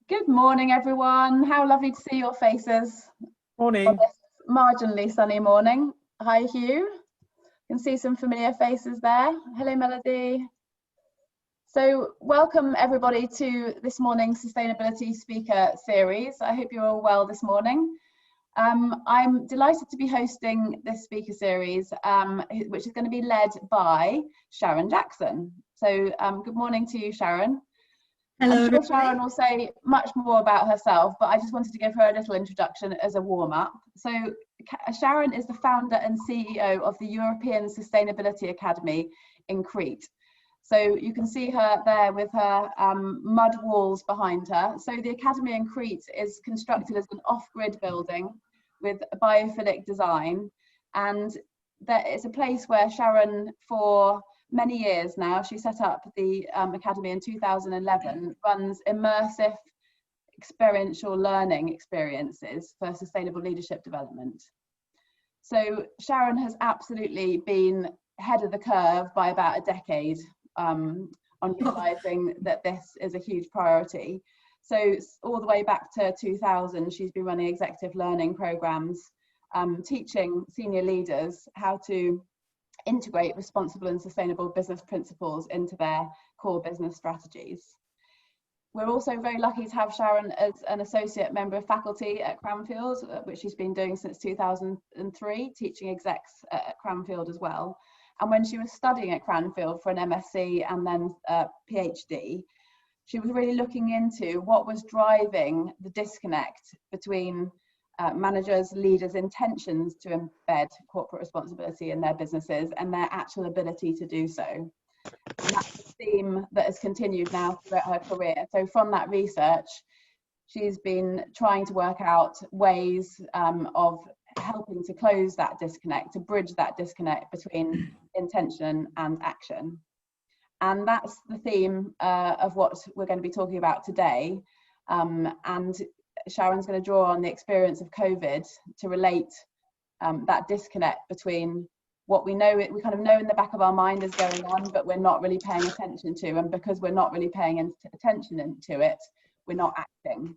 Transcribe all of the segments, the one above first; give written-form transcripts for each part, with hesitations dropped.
Good morning, everyone. How lovely to see your faces Morning. on this marginally sunny morning. Hi, Hugh. You can see some familiar faces there. Hello, Melody. So welcome, everybody, to this morning's Sustainability Speaker Series. I hope you're all well this morning. I'm delighted to be hosting this speaker series, which is going to be led by Sharon Jackson. So good morning to you, Sharon. Hello, I'm sure Sharon will say much more about herself, but I just wanted to give her a little introduction as a warm-up. So Sharon is the founder and CEO of the European Sustainability Academy in Crete. So you can see her there with her mud walls behind her. So the Academy in Crete is constructed as an off-grid building with a biophilic design. And it's a place where Sharon, for many years now, she set up the Academy in 2011, runs immersive experiential learning experiences for sustainable leadership development. So Sharon has absolutely been ahead of the curve by about a decade on realizing that this is a huge priority. So all the way back to 2000, she's been running executive learning programs, teaching senior leaders how to integrate responsible and sustainable business principles into their core business strategies. We're also very lucky to have Sharon as an associate member of faculty at Cranfield, which she's been doing since 2003, teaching execs at Cranfield as well. And when she was studying at Cranfield for an MSc and then a PhD, she was really looking into what was driving the disconnect between managers, leaders' intentions to embed corporate responsibility in their businesses and their actual ability to do so. And that's a theme that has continued now throughout her career. So from that research, she's been trying to work out ways of helping to close that disconnect, to bridge that disconnect between intention and action. And that's the theme of what we're going to be talking about today. And Sharon's going to draw on the experience of COVID to relate that disconnect between what we know, we kind of know in the back of our mind is going on, but we're not really paying attention to. And because we're not really paying attention to it, we're not acting.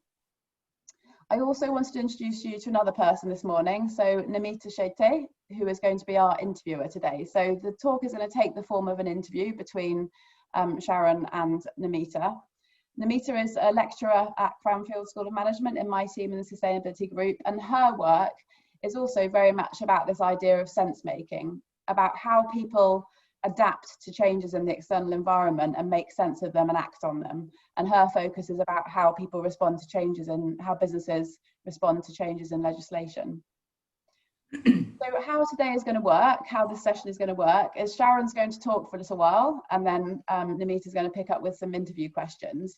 I also wanted to introduce you to another person this morning, so Namita Shetty, who is going to be our interviewer today. So the talk is going to take the form of an interview between Sharon and Namita. Namita is a lecturer at Cranfield School of Management in my team in the sustainability group, and her work is also very much about this idea of sense making, about how people adapt to changes in the external environment and make sense of them and act on them. And her focus is about how people respond to changes and how businesses respond to changes in legislation. So how today is going to work, how this session is going to work, is Sharon's going to talk for a little while, and then Namita is going to pick up with some interview questions.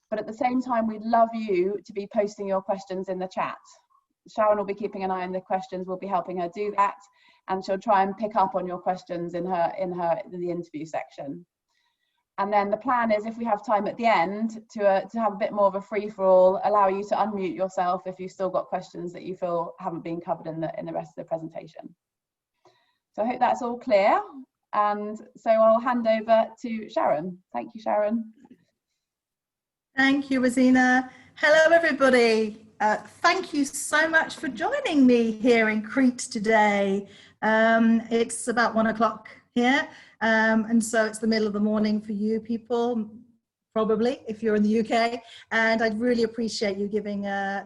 But at the same time, we'd love you to be posting your questions in the chat. Sharon will be keeping an eye on the questions, we'll be helping her do that, and she'll try and pick up on your questions in the interview section. And then the plan is, if we have time at the end, to have a bit more of a free-for-all, allow you to unmute yourself if you've still got questions that you feel haven't been covered in the rest of the presentation. So I hope that's all clear. And so I'll hand over to Sharon. Thank you, Sharon. Thank you, Rosina. Hello, everybody. Thank you so much for joining me here in Crete today. It's about 1 o'clock here. And so it's the middle of the morning for you people, probably, if you're in the UK. And I'd really appreciate you giving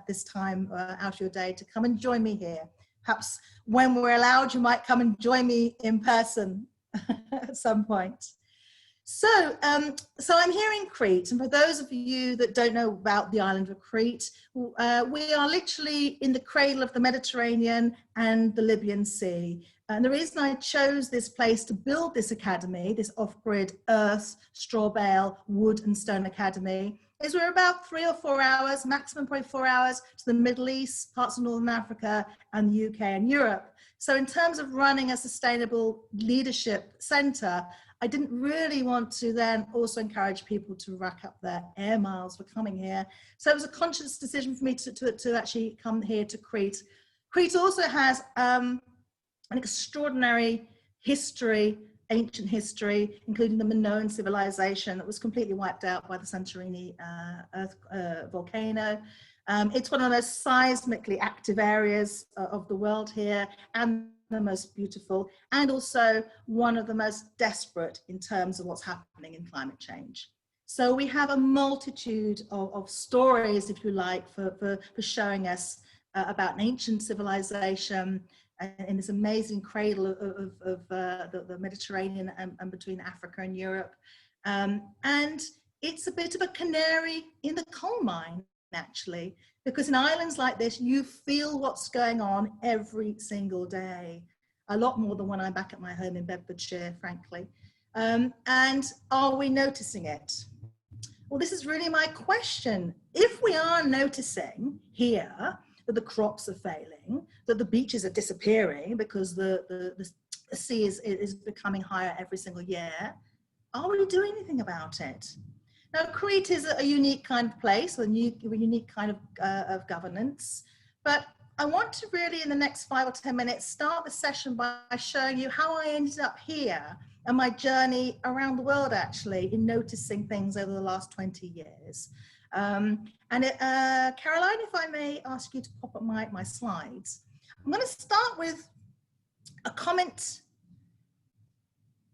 this time out of your day to come and join me here. Perhaps when we're allowed, you might come and join me in person at some point. So I'm here in Crete, and for those of you that don't know about the island of Crete, we are literally in the cradle of the Mediterranean and the Libyan Sea. And the reason I chose this place to build this academy, this off-grid earth, straw bale, wood and stone academy, is we're about 3 or 4 hours, maximum probably 4 hours, to the Middle East, parts of Northern Africa and the UK and Europe. So in terms of running a sustainable leadership centre, I didn't really want to then also encourage people to rack up their air miles for coming here. So it was a conscious decision for me to actually come here to Crete. Crete also has an extraordinary history ancient history, including the Minoan civilization that was completely wiped out by the Santorini volcano. It's one of the most seismically active areas of the world here, and the most beautiful, and also one of the most desperate in terms of what's happening in climate change. So we have a multitude of stories, if you like, for showing us about an ancient civilization in this amazing cradle of the Mediterranean and between Africa and Europe. And it's a bit of a canary in the coal mine, actually, because in islands like this, you feel what's going on every single day, a lot more than when I'm back at my home in Bedfordshire, frankly. And are we noticing it? Well, this is really my question. If we are noticing here that the crops are failing, that the beaches are disappearing because the sea is becoming higher every single year, are we doing anything about it? Now, Crete is a unique kind of place, a unique kind of governance, but I want to really, in the next 5 or 10 minutes, start the session by showing you how I ended up here and my journey around the world, actually, in noticing things over the last 20 years. Caroline, if I may ask you to pop up my slides. I'm going to start with a comment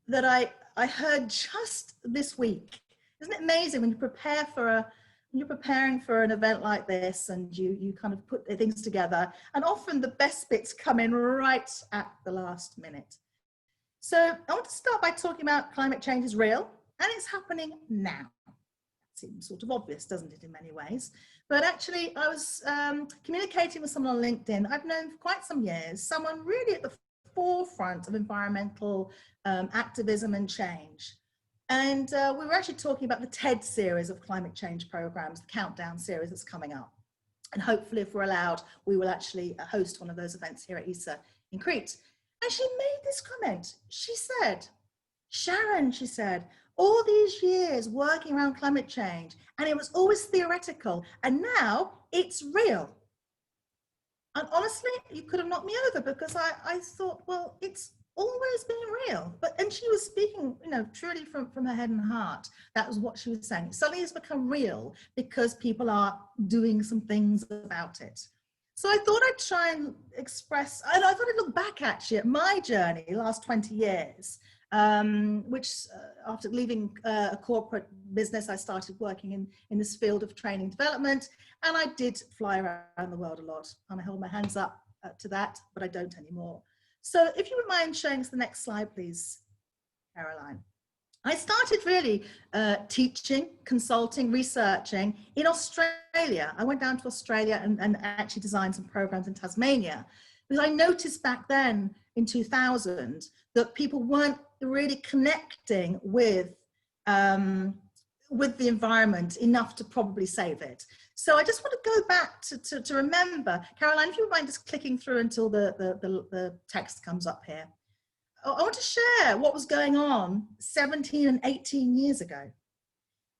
that I heard just this week. Isn't it amazing when you prepare for when you're preparing for an event like this and you kind of put things together, and often the best bits come in right at the last minute. So I want to start by talking about climate change is real and it's happening now. Seems sort of obvious, doesn't it, in many ways? But actually, I was communicating with someone on LinkedIn I've known for quite some years, someone really at the forefront of environmental activism and change. And we were actually talking about the TED series of climate change programs, the countdown series that's coming up. And hopefully, if we're allowed, we will actually host one of those events here at ESA in Crete. And she made this comment. She said, Sharon, she said, all these years working around climate change, and it was always theoretical, and now it's real. And honestly, you could have knocked me over, because I thought, well, it's always been real. And she was speaking, you know, truly from her head and heart. That was what she was saying. Suddenly it's become real because people are doing some things about it. So I thought I'd try and express, and I thought I'd look back actually at my journey, the last 20 years, which after leaving a corporate business, I started working in this field of training development, and I did fly around the world a lot, and I hold my hands up to that, but I don't anymore. So if you would mind showing us the next slide, please, Caroline. I started really teaching, consulting, researching in Australia. I went down to Australia and actually designed some programs in Tasmania, because I noticed back then in 2000 that people weren't really connecting with the environment enough to probably save it. So I just want to go back to remember. Caroline, if you would mind just clicking through until the text comes up here. I want to share what was going on 17 and 18 years ago.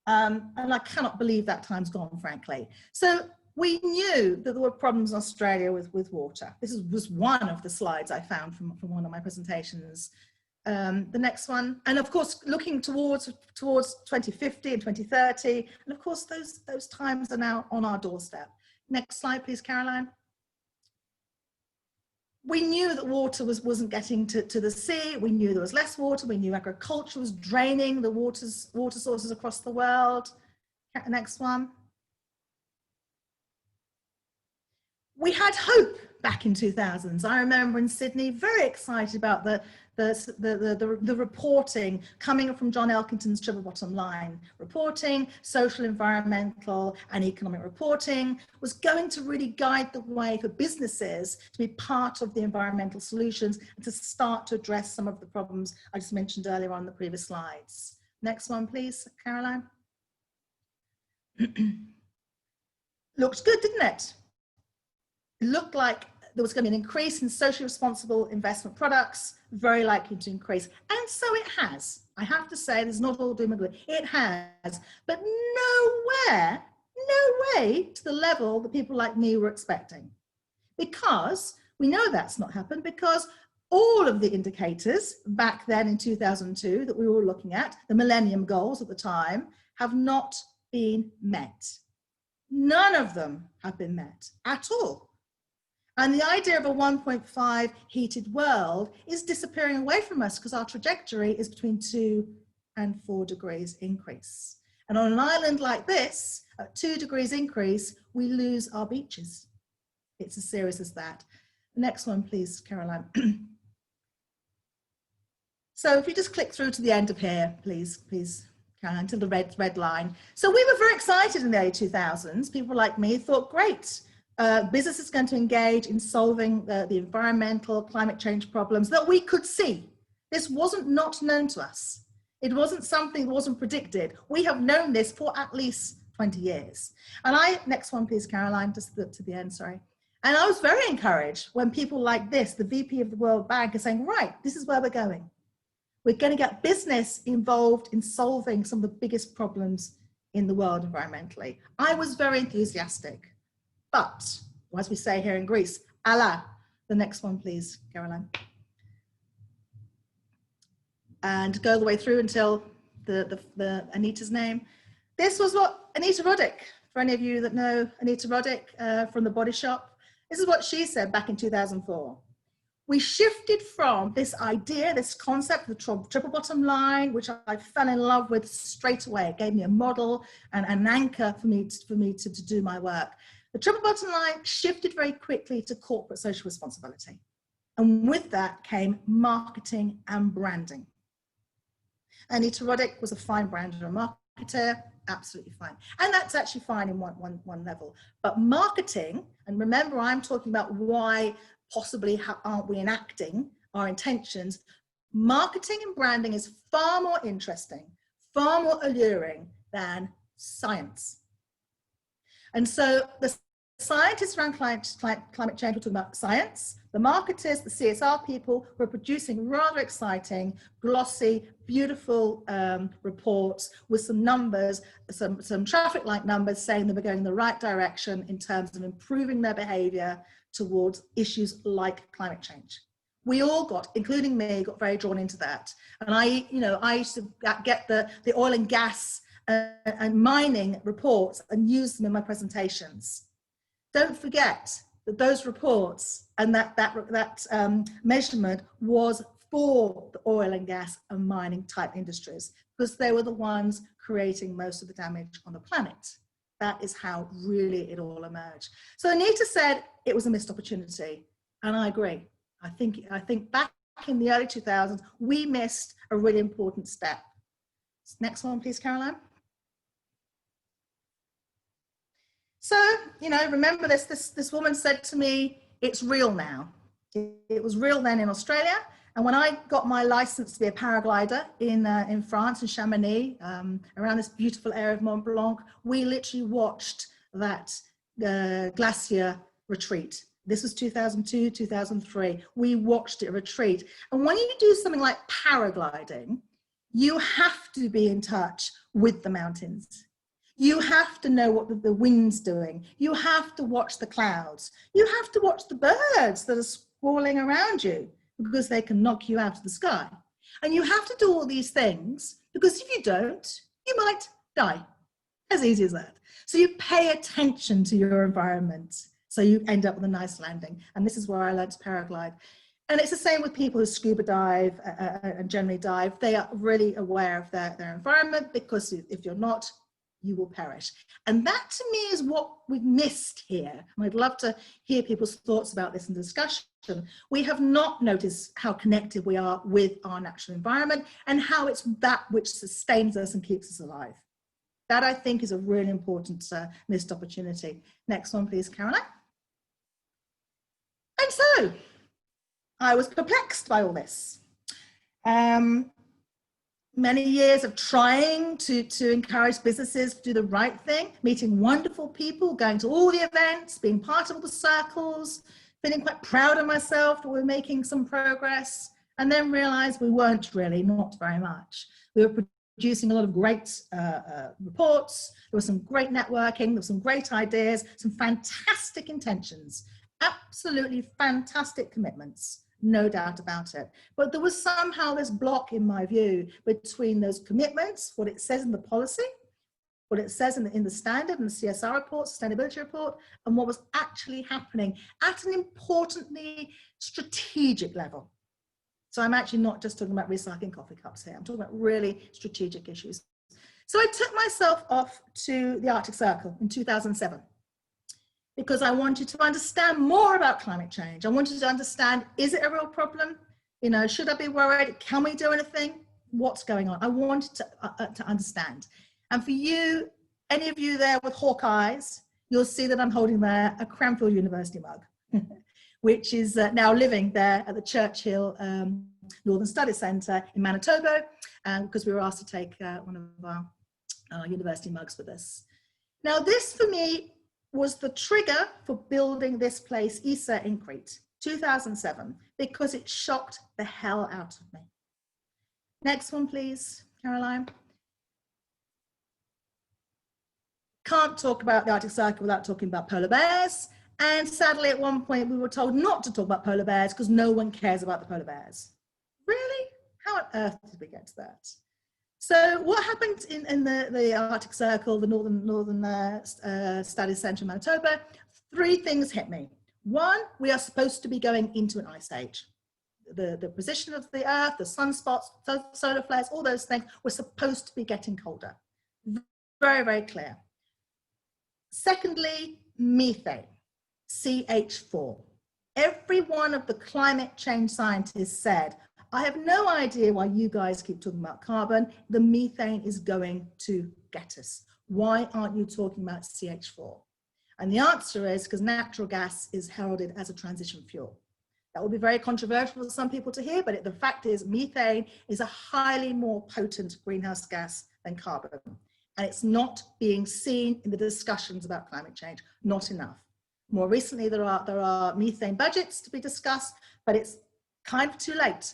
And I cannot believe that time's gone, frankly. So we knew that there were problems in Australia with water. This was one of the slides I found from one of my presentations. The next one, and of course, looking towards 2050 and 2030, and of course, those times are now on our doorstep. Next slide, please, Caroline. We knew that water wasn't getting to the sea. We knew there was less water. We knew agriculture was draining the water sources across the world. Next one. We had hope back in 2000s. I remember in Sydney, very excited about the reporting coming from John Elkington's Triple Bottom Line. Reporting, social, environmental, and economic reporting was going to really guide the way for businesses to be part of the environmental solutions and to start to address some of the problems I just mentioned earlier on the previous slides. Next one, please, Caroline. Looked good, didn't it? It looked like there was going to be an increase in socially responsible investment products, very likely to increase. And so it has. I have to say, there's not all doom and gloom. It has, but nowhere, no way to the level that people like me were expecting. Because we know that's not happened, because all of the indicators back then in 2002 that we were looking at, the Millennium Goals at the time, have not been met. None of them have been met at all. And the idea of a 1.5 heated world is disappearing away from us because our trajectory is between 2 and 4 degrees increase. And on an island like this, at 2 degrees increase, we lose our beaches. It's as serious as that. Next one, please, Caroline. So if you just click through to the end of here, please, Caroline, to the red line. So we were very excited in the early 2000s. People like me thought, great, business is going to engage in solving the environmental climate change problems that we could see. This wasn't not known to us. It wasn't something that wasn't predicted. We have known this for at least 20 years. And next one, please, Caroline, just to the end, sorry. And I was very encouraged when people like this, the VP of the World Bank, are saying, right, this is where we're going. We're going to get business involved in solving some of the biggest problems in the world environmentally. I was very enthusiastic, but as we say here in Greece, Allah. The next one, please, Caroline. And go the way through until the Anita's name. This was what Anita Roddick, for any of you that know Anita Roddick from The Body Shop, this is what she said back in 2004. We shifted from this idea, this concept, the triple bottom line, which I fell in love with straight away. It gave me a model and an anchor for me to do my work. The triple bottom line shifted very quickly to corporate social responsibility. And with that came marketing and branding. Anita Roddick was a fine brander and marketer, absolutely fine. And that's actually fine in one level. But marketing, and remember I'm talking about why possibly aren't we enacting our intentions, marketing and branding is far more interesting, far more alluring than science. And so the scientists around climate change were talking about science. The marketers, the CSR people, were producing rather exciting, glossy, beautiful reports with some numbers, some traffic light numbers saying they were going in the right direction in terms of improving their behavior towards issues like climate change. We all got, including me, got very drawn into that. And I used to get the oil and gas and mining reports and use them in my presentations. Don't forget that those reports and that measurement was for the oil and gas and mining type industries, because they were the ones creating most of the damage on the planet. That is how really it all emerged. So Anita said it was a missed opportunity, and I agree. I think back in the early 2000s, we missed a really important step. Next one, please, Caroline. So, remember this woman said to me, it's real now. It was real then in Australia. And when I got my license to be a paraglider in France, in Chamonix, around this beautiful area of Mont Blanc, we literally watched that glacier retreat. This was 2002, 2003. We watched it retreat. And when you do something like paragliding, you have to be in touch with the mountains. You have to know what the wind's doing. You have to watch the clouds. You have to watch the birds that are squalling around you, because they can knock you out of the sky. And you have to do all these things, because if you don't, you might die. As easy as that. So you pay attention to your environment, so you end up with a nice landing. And this is where I learned to paraglide. And it's the same with people who scuba dive and generally dive. They are really aware of their environment, because if you're not, you will perish. And that to me is what we've missed here. And I'd love to hear people's thoughts about this in discussion. We have not noticed how connected we are with our natural environment and how it's that which sustains us and keeps us alive. That, I think, is a really important missed opportunity. Next one, please, Caroline. And so I was perplexed by all this. Many years of trying to encourage businesses to do the right thing, meeting wonderful people, going to all the events, being part of all the circles, feeling quite proud of myself that we're making some progress, and then realized we weren't really, not very much. We were producing a lot of great reports, there was some great networking, there were some great ideas, some fantastic intentions, absolutely fantastic commitments, no doubt about it. But there was somehow this block, in my view, between those commitments, what it says in the policy, what it says in the standard and the CSR report, sustainability report, and what was actually happening at an importantly strategic level. So I'm actually not just talking about recycling coffee cups here, I'm talking about really strategic issues. So I took myself off to the Arctic Circle in 2007 because I wanted to understand more about climate change. I wanted to understand, is it a real problem? You know, should I be worried? Can we do anything? What's going on? I wanted to understand. And for you, any of you there with hawk eyes, you'll see that I'm holding there a Cranfield University mug, which is now living there at the Churchill Northern Studies Centre in Manitoba, because we were asked to take one of our university mugs with us. Now this for me was the trigger for building this place, ESA in Crete, 2007, because it shocked the hell out of me. Next one, please, Caroline. Can't talk about the Arctic Circle without talking about polar bears. And sadly, at one point, we were told not to talk about polar bears because no one cares about the polar bears. Really? How on earth did we get to that? So what happened in the Arctic Circle, the Northern Studies Centre in Manitoba? 3 things hit me. One, we are supposed to be going into an ice age. The position of the Earth, the sunspots, solar flares, all those things, we're supposed to be getting colder. Very, very clear. Secondly, methane, CH4. Every one of the climate change scientists said, I have no idea why you guys keep talking about carbon. The methane is going to get us. Why aren't you talking about CH4? And the answer is because natural gas is heralded as a transition fuel. That will be very controversial for some people to hear, but the fact is methane is a highly more potent greenhouse gas than carbon. And it's not being seen in the discussions about climate change, not enough. More recently, there are methane budgets to be discussed, but it's kind of too late.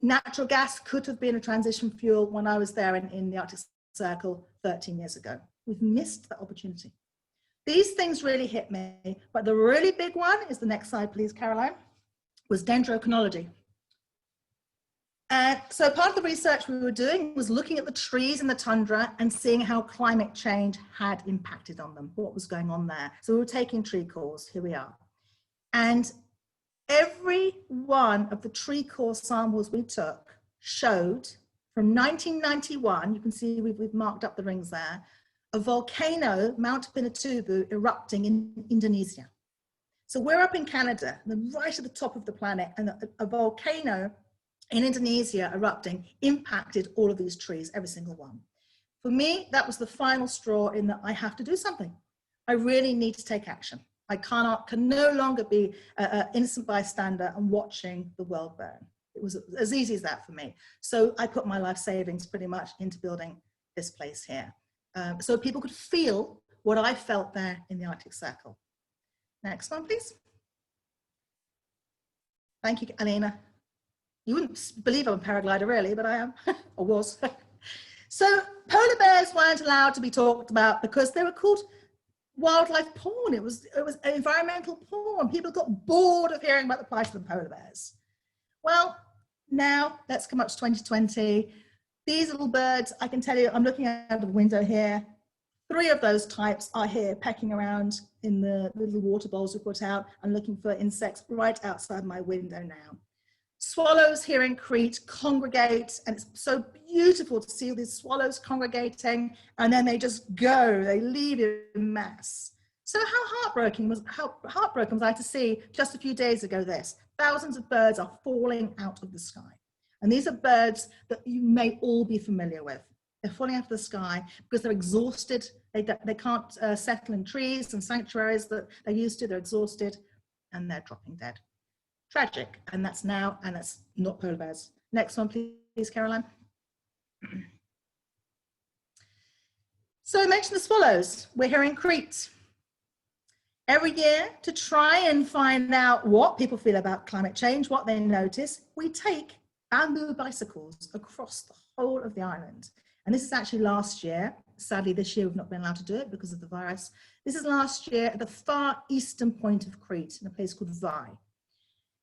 Natural gas could have been a transition fuel when I was there in the Arctic Circle 13 years ago. We've missed that opportunity. These things really hit me, but the really big one is the next slide, please, Caroline, was dendrochronology. So part of the research we were doing was looking at the trees in the tundra and seeing how climate change had impacted on them, what was going on there. So we were taking tree cores, here we are. And every one of the tree core samples we took showed from 1991, you can see we've marked up the rings there, a volcano, Mount Pinatubo, erupting in Indonesia. So we're up in Canada, right at the top of the planet, and a volcano in Indonesia erupting impacted all of these trees, every single one. For me, that was the final straw in that I have to do something. I really need to take action. I can no longer be an innocent bystander and watching the world burn. It was as easy as that for me. So I put my life savings pretty much into building this place here. So people could feel what I felt there in the Arctic Circle. Next one, please. Thank you, Alina. You wouldn't believe I'm a paraglider really, but I am, or was. So polar bears weren't allowed to be talked about because they were called wildlife porn. It was environmental porn. People got bored of hearing about the plight of the polar bears. Well, now let's come up to 2020. These little birds, I can tell you, I'm looking out of the window here. 3 of those types are here pecking around in the little water bowls we put out and looking for insects right outside my window now. Swallows here in Crete congregate, and it's so beautiful to see these swallows congregating, and then they just go, they leave in mass. So how heartbroken was I to see just a few days ago this? Thousands of birds are falling out of the sky. And these are birds that you may all be familiar with. They're falling out of the sky because they're exhausted. They can't settle in trees and sanctuaries that they're used to. They're exhausted and they're dropping dead. Tragic, and that's now, and that's not polar bears. Next one, please, Caroline. So I mentioned the swallows. We're here in Crete. Every year, to try and find out what people feel about climate change, what they notice, we take bamboo bicycles across the whole of the island. And this is actually last year. Sadly, this year we've not been allowed to do it because of the virus. This is last year at the far eastern point of Crete in a place called Vai.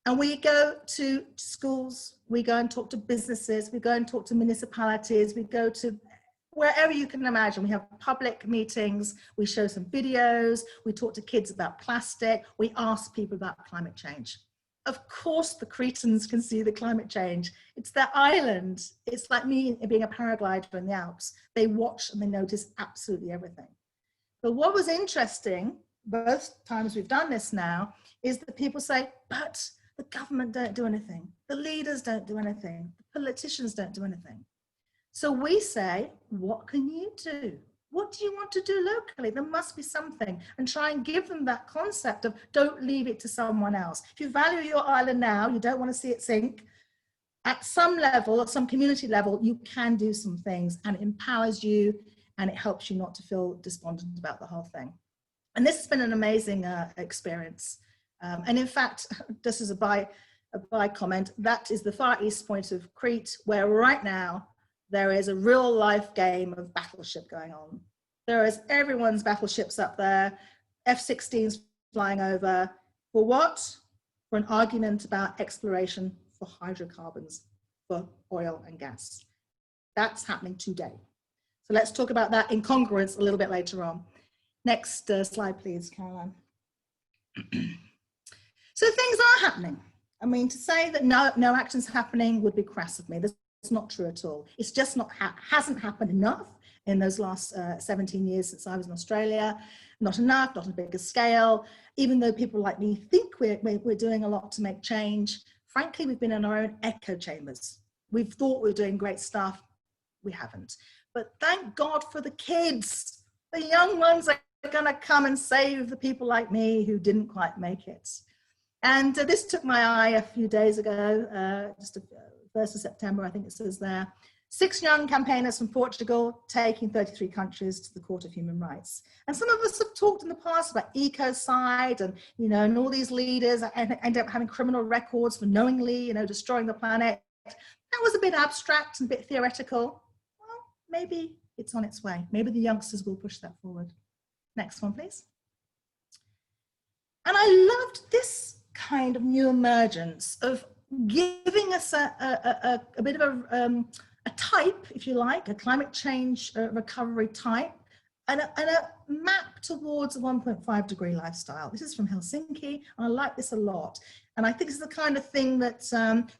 And we go to schools, we go and talk to businesses, we go and talk to municipalities, we go to wherever you can imagine. We have public meetings, we show some videos, we talk to kids about plastic, we ask people about climate change. Of course, the Cretans can see the climate change. It's their island. It's like me being a paraglider in the Alps. They watch and they notice absolutely everything. But what was interesting, both times we've done this now, is that people say, but the government don't do anything. The leaders don't do anything. The politicians don't do anything. So we say, what can you do? What do you want to do locally? There must be something, and try and give them that concept of don't leave it to someone else. If you value your island now, you don't want to see it sink, at some level, at some community level, you can do some things, and it empowers you and it helps you not to feel despondent about the whole thing. And this has been an amazing experience. And in fact, just as a by comment, that is the far east point of Crete, where right now there is a real life game of battleship going on. There is everyone's battleships up there, F-16s flying over. For what? For an argument about exploration for hydrocarbons, for oil and gas. That's happening today. So let's talk about that in congruence a little bit later on. Next slide, please, Caroline. So things are happening. I mean, to say that no action's happening would be crass of me. That's not true at all. It's just not hasn't happened enough in those last 17 years since I was in Australia. Not enough, not on a bigger scale. Even though people like me think we're doing a lot to make change, frankly, we've been in our own echo chambers. We've thought we were doing great stuff. We haven't. But thank God for the kids. The young ones are going to come and save the people like me who didn't quite make it. And this took my eye a few days ago, just 1st of September, I think it says there. 6 young campaigners from Portugal taking 33 countries to the Court of Human Rights. And some of us have talked in the past about ecocide and, you know, and all these leaders end up having criminal records for knowingly, you know, destroying the planet. That was a bit abstract and a bit theoretical. Well, maybe it's on its way. Maybe the youngsters will push that forward. Next one, please. And I loved this kind of new emergence of giving us a bit of a type, if you like, a climate change recovery type, and a map towards a 1.5 degree lifestyle. This is from Helsinki, and I like this a lot. And I think this is the kind of thing that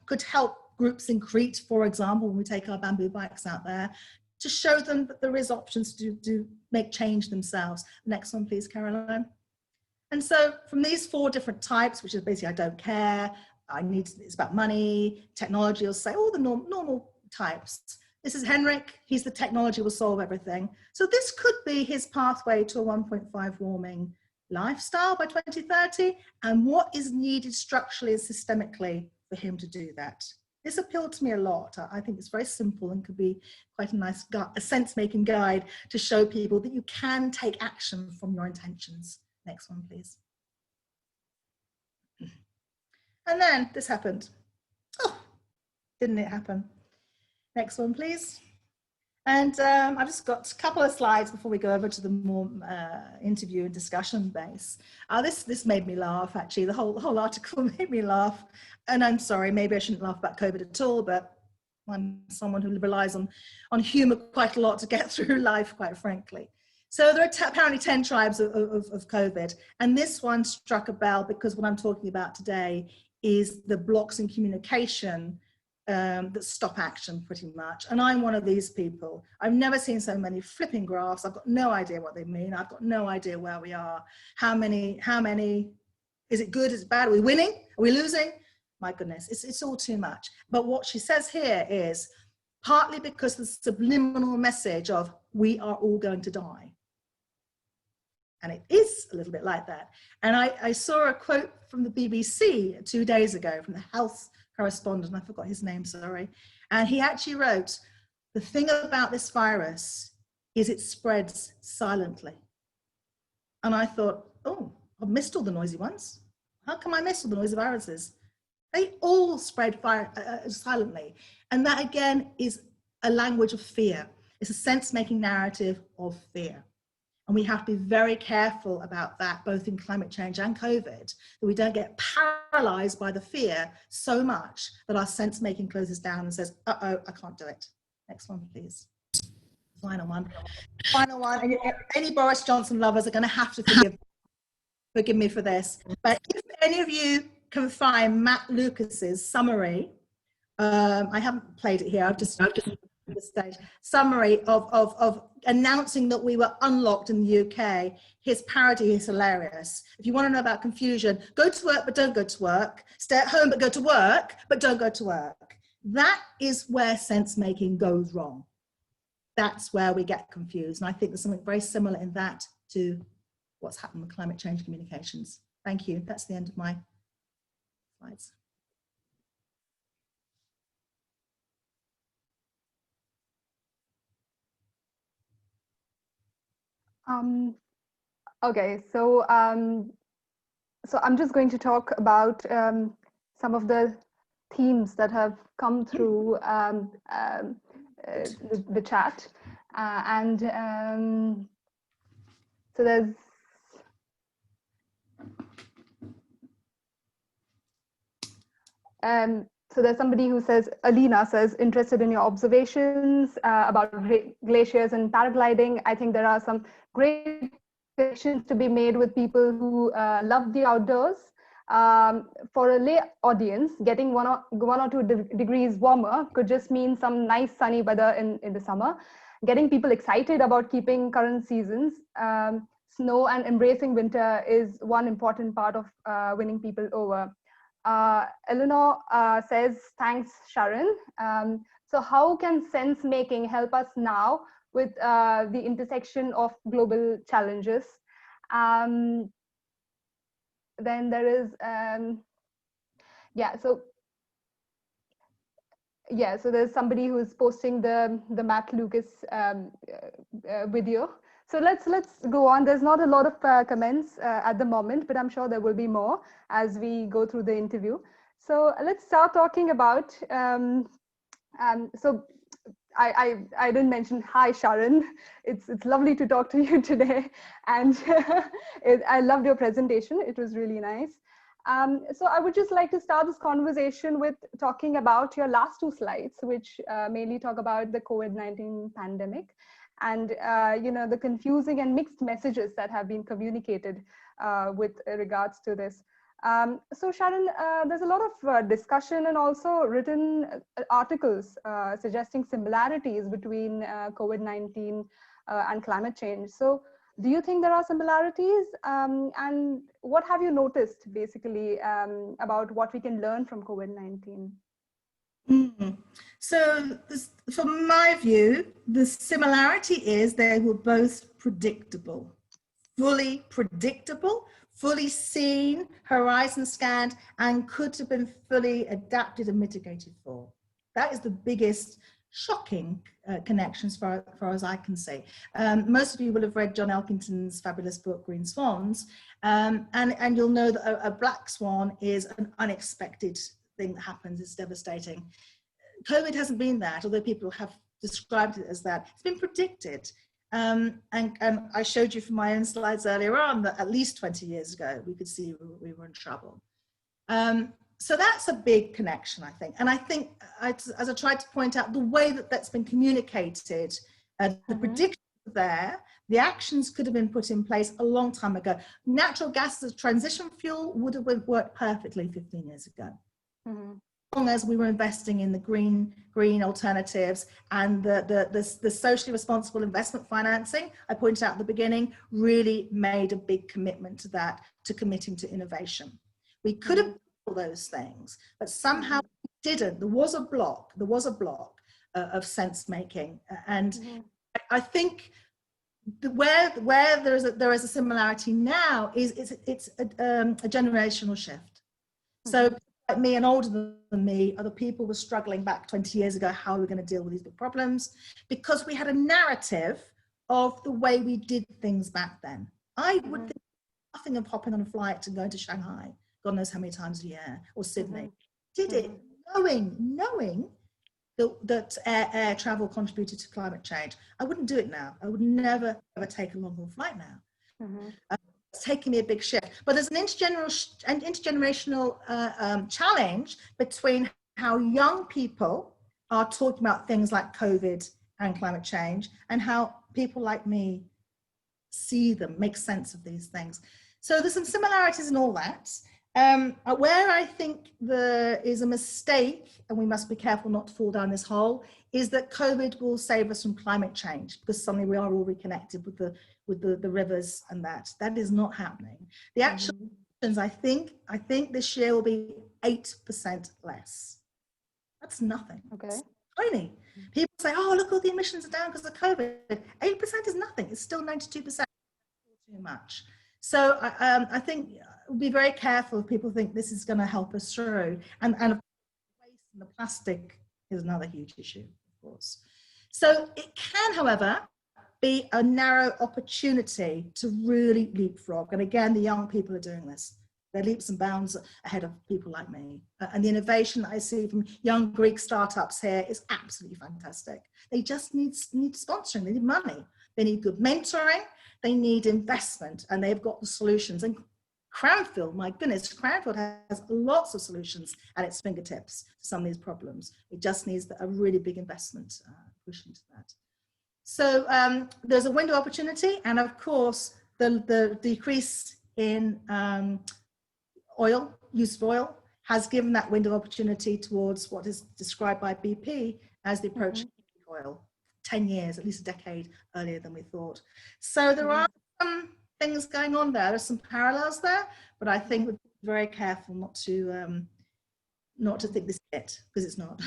could help groups in Crete, for example, when we take our bamboo bikes out there, to show them that there is options to make change themselves. Next one, please, Caroline. And so from these 4 different types, which is basically I don't care, it's about money, technology will say, all the normal types. This is Henrik, he's the technology will solve everything. So this could be his pathway to a 1.5 warming lifestyle by 2030, and what is needed structurally and systemically for him to do that. This appealed to me a lot. I think it's very simple and could be quite a nice a sense-making guide to show people that you can take action from your intentions. Next one, please. And then this happened. Oh, didn't it happen? Next one, please. And I've just got a couple of slides before we go over to the more interview and discussion base. This made me laugh, actually. The whole article made me laugh. And I'm sorry, maybe I shouldn't laugh about COVID at all, but I'm someone who relies on humor quite a lot to get through life, quite frankly. So there are apparently 10 tribes of COVID. And this one struck a bell because what I'm talking about today is the blocks in communication that stop action pretty much. And I'm one of these people. I've never seen so many flipping graphs. I've got no idea what they mean. I've got no idea where we are. How many, is it good, is it bad? Are we winning? Are we losing? My goodness, it's all too much. But what she says here is partly because the subliminal message of we are all going to die. And it is a little bit like that. And I saw a quote from the BBC 2 days ago from the health correspondent, I forgot his name, sorry. And he actually wrote, the thing about this virus is it spreads silently. And I thought, oh, I've missed all the noisy ones. How come I miss all the noisy viruses? They all spread silently. And that again is a language of fear. It's a sense-making narrative of fear. And we have to be very careful about that, both in climate change and COVID, that we don't get paralyzed by the fear so much that our sense-making closes down and says, uh-oh, I can't do it. Next one, please. Final one. Final one. And any Boris Johnson lovers are going to have to forgive me for this. But if any of you can find Matt Lucas's summary, I haven't played it here, I've just the stage summary of announcing that we were unlocked in the UK. His parody is hilarious. If you want to know about confusion, go to work but don't go to work, stay at home but go to work but don't go to work. That is where sense making goes wrong. That's where we get confused, and I think there's something very similar in that to what's happened with climate change communications. Thank you. That's the end of my slides. Okay, so I'm just going to talk about some of the themes that have come through the chat, so there's somebody who says, Alina says, interested in your observations about glaciers and paragliding. I think there are some great connections to be made with people who love the outdoors. For a lay audience, getting one or two degrees warmer could just mean some nice sunny weather in the summer. Getting people excited about keeping current seasons, snow and embracing winter is one important part of winning people over. Eleanor says, thanks, Sharon. So how can sense making help us now with the intersection of global challenges? Then there is, so there's somebody who's posting the Matt Lucas video. So let's go on. There's not a lot of comments at the moment, but I'm sure there will be more as we go through the interview. So let's start talking about, so I didn't mention, hi Sharon, it's lovely to talk to you today, and I loved your presentation, it was really nice. So I would just like to start this conversation with talking about your last two slides, which mainly talk about the COVID-19 pandemic and the confusing and mixed messages that have been communicated with regards to this. So Sharon, there's a lot of discussion and also written articles suggesting similarities between COVID-19 and climate change. So do you think there are similarities, and what have you noticed basically about what we can learn from COVID-19? So from my view, the similarity is they were both predictable, fully predictable, fully seen, horizon scanned, and could have been fully adapted and mitigated for. That is the biggest shocking connections far as I can see. Most of you will have read John Elkington's fabulous book, Green Swans, and you'll know that a black swan is an unexpected thing that happens. It's devastating. COVID hasn't been that, although people have described it as that. It's been predicted. And I showed you from my own slides earlier on that at least 20 years ago, we could see we were in trouble. So that's a big connection, I think. And I think, as I tried to point out, the way that that's been communicated, the predictions are there, the actions could have been put in place a long time ago. Natural gas as a transition fuel would have worked perfectly 15 years ago. As long as we were investing in the green alternatives and the socially responsible investment financing, I pointed out at the beginning, really made a big commitment to that, to committing to innovation. We could have done all those things, but somehow we didn't. There was a block of sense making, and I think where there is a similarity now is it's a generational shift. So like me and older than me, other people were struggling back 20 years ago, how are we going to deal with these big problems? Because we had a narrative of the way we did things back then. I would think nothing of hopping on a flight and going to Shanghai, God knows how many times a year, or Sydney. Did it knowing that air travel contributed to climate change. I wouldn't do it now. I would never ever take a long haul flight now. It's taking me a big shift. But there's an intergenerational challenge between how young people are talking about things like COVID and climate change, and how people like me see them, make sense of these things. So there's some similarities in all that. Where I think there is a mistake, and we must be careful not to fall down this hole, is that COVID will save us from climate change, because suddenly we are all reconnected with the rivers, and that is not happening. The actual emissions, I think this year will be 8% less. That's nothing. Okay. It's tiny. People say, oh, look, all the emissions are down because of COVID. 8% is nothing. It's still 92%. Too much. So I think we'll be very careful if people think this is going to help us through. And of course, waste and the plastic is another huge issue, of course. So it can, however, be a narrow opportunity to really leapfrog. And again, the young people are doing this. They're leaps and bounds ahead of people like me. And the innovation that I see from young Greek startups here is absolutely fantastic. They just need sponsoring, they need money, they need good mentoring, they need investment, and they've got the solutions. And Cranfield, my goodness, Cranfield has lots of solutions at its fingertips to some of these problems. It just needs a really big investment push into that. So there's a window of opportunity, and of course, the decrease in use of oil has given that window of opportunity towards what is described by BP as the approach to oil, 10 years, at least a decade earlier than we thought. So there are some things going on there. There's some parallels there, but I think we're very careful not to think this is it, because it's not.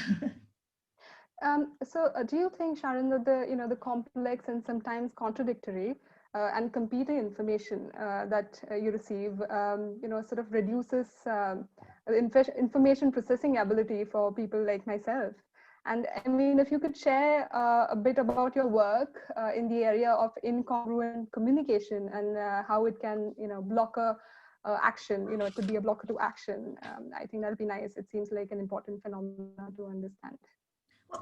So do you think, Sharon, that the complex and sometimes contradictory and competing information that you receive, sort of reduces information processing ability for people like myself? And I mean, if you could share a bit about your work in the area of incongruent communication and how it can, block action, it could be a blocker to action. I think that'd be nice. It seems like an important phenomenon to understand.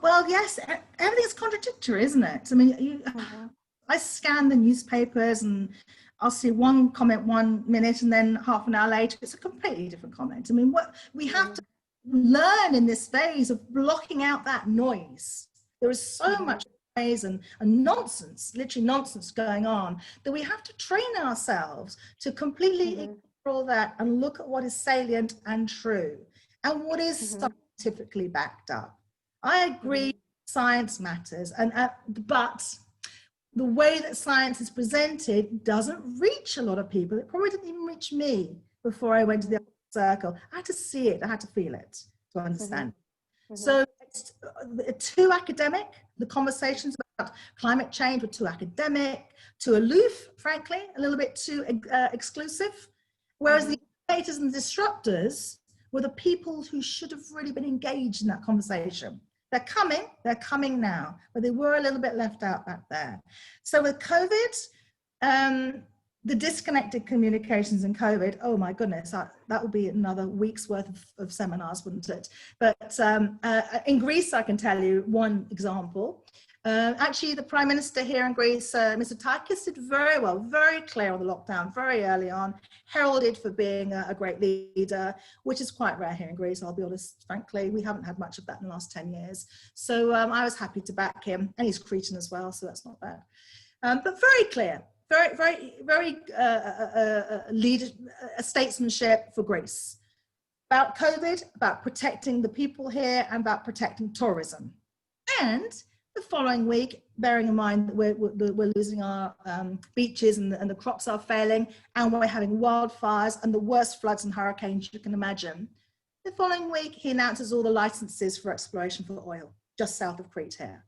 Well, yes, everything's contradictory, isn't it? I mean, I scan the newspapers and I'll see one comment 1 minute and then half an hour later it's a completely different comment. I mean, what we have to learn in this phase of blocking out that noise. There is so much noise and nonsense, literally nonsense going on, that we have to train ourselves to completely ignore all that and look at what is salient and true and what is scientifically backed up. I agree, science matters, but the way that science is presented doesn't reach a lot of people. It probably didn't even reach me before I went to the circle. I had to see it, I had to feel it to understand. So it's too academic. The conversations about climate change were too academic, too aloof, frankly, a little bit too exclusive. Whereas the innovators and disruptors were the people who should have really been engaged in that conversation. They're coming now, but they were a little bit left out back there. So with COVID, the disconnected communications in COVID, oh my goodness, that would be another week's worth of seminars, wouldn't it? But in Greece, I can tell you one example. Actually, the Prime Minister here in Greece, Mr. Takis, did very well, very clear on the lockdown, very early on, heralded for being a great leader, which is quite rare here in Greece, I'll be honest, frankly. We haven't had much of that in the last 10 years. So I was happy to back him, and he's Cretan as well, so that's not bad. But very clear, very statesmanship for Greece. About COVID, about protecting the people here, and about protecting tourism. And the following week, bearing in mind that we're losing our beaches and the crops are failing, and we're having wildfires and the worst floods and hurricanes you can imagine. The following week, he announces all the licenses for exploration for oil, just south of Crete here.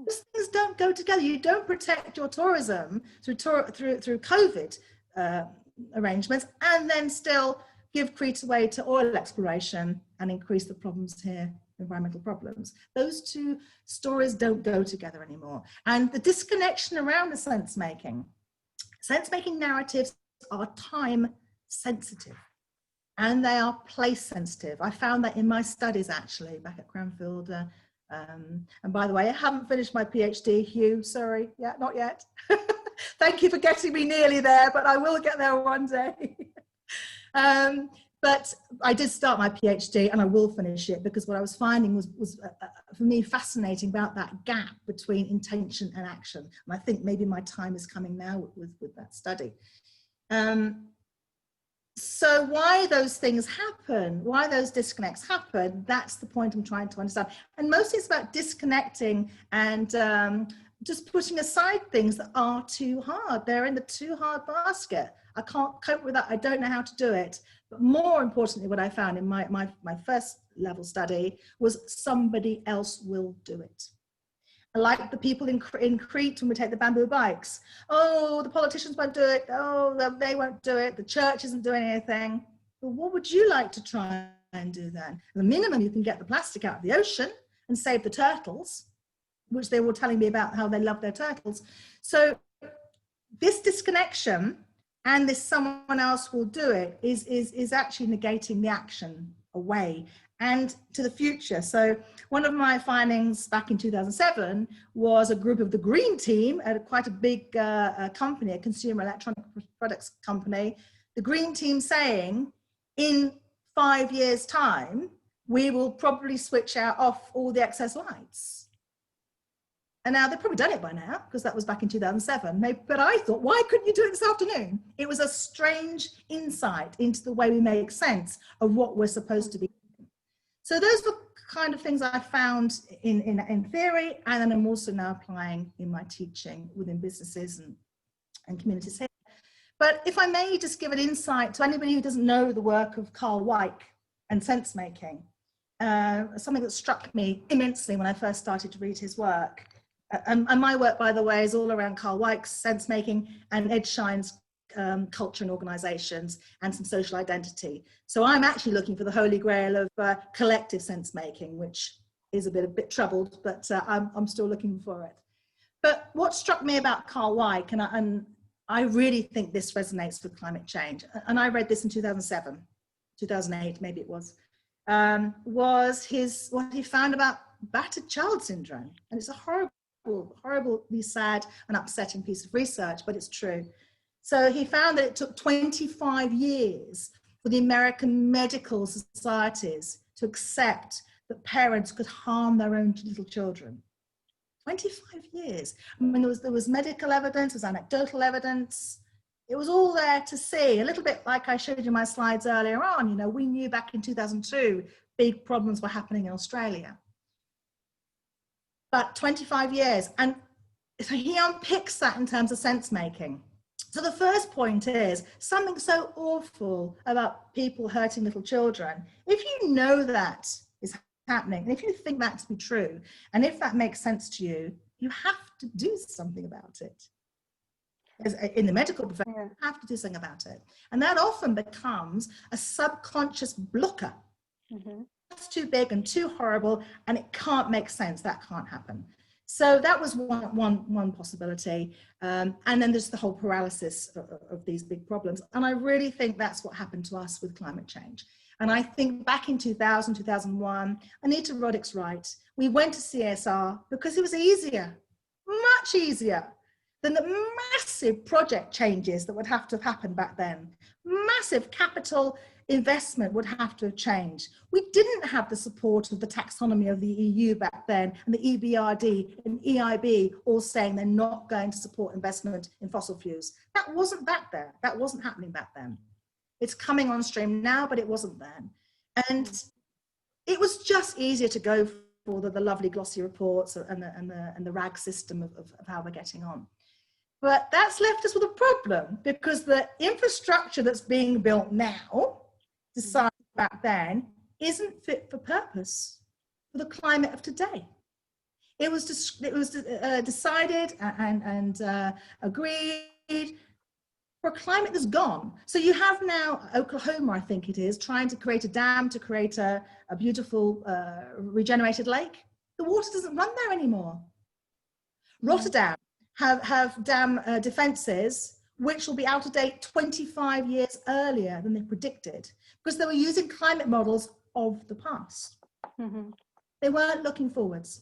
These things don't go together. You don't protect your tourism through COVID arrangements and then still give Crete away to oil exploration and increase the problems here, environmental problems. Those two stories don't go together anymore. And the disconnection around the sense-making narratives are time sensitive and they are place sensitive. I found that in my studies actually back at Cranfield And by the way, I haven't finished my PhD, Hugh, sorry, yeah, not yet. Thank you for getting me nearly there, but I will get there one day. But I did start my PhD and I will finish it, because what I was finding was for me fascinating about that gap between intention and action. And I think maybe my time is coming now with that study. So why those things happen, why those disconnects happen, that's the point I'm trying to understand. And mostly it's about disconnecting and just putting aside things that are too hard. They're in the too hard basket. I can't cope with that. I don't know how to do it. But more importantly, what I found in my first level study was somebody else will do it. Like the people in Crete when we take the bamboo bikes. Oh, the politicians won't do it. Oh, they won't do it. The church isn't doing anything. But what would you like to try and do then? At the minimum, you can get the plastic out of the ocean and save the turtles, which they were telling me about how they love their turtles. So this disconnection and this someone else will do it is actually negating the action away and to the future. So one of my findings back in 2007 was a group of the green team at quite a big company, a consumer electronic products company, the green team saying in 5 years' time, we will probably switch off all the excess lights. And now they've probably done it by now, because that was back in 2007. But I thought, why couldn't you do it this afternoon? It was a strange insight into the way we make sense of what we're supposed to be. So those were kind of things I found in theory, and then I'm also now applying in my teaching within businesses and communities here. But if I may just give an insight to anybody who doesn't know the work of Carl Weick and sense making, something that struck me immensely when I first started to read his work. And my work, by the way, is all around Carl Weick's sense making and Ed Schein's culture and organizations and some social identity. So I'm actually looking for the holy grail of collective sense making, which is a bit troubled, but I'm still looking for it. But what struck me about Carl Weick, and I really think this resonates with climate change, and I read this in 2007, 2008 maybe it was what he found about battered child syndrome. And it's a horribly sad and upsetting piece of research, but it's true. So he found that it took 25 years for the American medical societies to accept that parents could harm their own little children. 25 years. I mean, there was medical evidence, there was anecdotal evidence. It was all there to see, a little bit like I showed you my slides earlier on. You know, we knew back in 2002, big problems were happening in Australia. But 25 years, and so he unpicks that in terms of sense making. So the first point is something so awful about people hurting little children. If you know that is happening, and if you think that to be true, and if that makes sense to you, you have to do something about it. As in the medical profession, you have to do something about it. And that often becomes a subconscious blocker. Mm-hmm. That's too big and too horrible, and it can't make sense. That can't happen. So that was one possibility. And then there's the whole paralysis of these big problems. And I really think that's what happened to us with climate change. And I think back in 2000, 2001, Anita Roddick's right. We went to CSR because it was easier, much easier than the massive project changes that would have to have happened back then. Massive capital investment would have to have changed. We didn't have the support of the taxonomy of the EU back then, and the EBRD and EIB all saying they're not going to support investment in fossil fuels. That wasn't back there. That wasn't happening back then. It's coming on stream now, but it wasn't then. And it was just easier to go for the lovely glossy reports and the RAG system of how we're getting on. But that's left us with a problem, because the infrastructure that's being built now, decided back then, isn't fit for purpose for the climate of today. It was decided and agreed for a climate that's gone. So you have now Oklahoma, I think it is, trying to create a dam to create a beautiful regenerated lake. The water doesn't run there anymore. Rotterdam have dam defences which will be out of date 25 years earlier than they predicted, because they were using climate models of the past. Mm-hmm. They weren't looking forwards.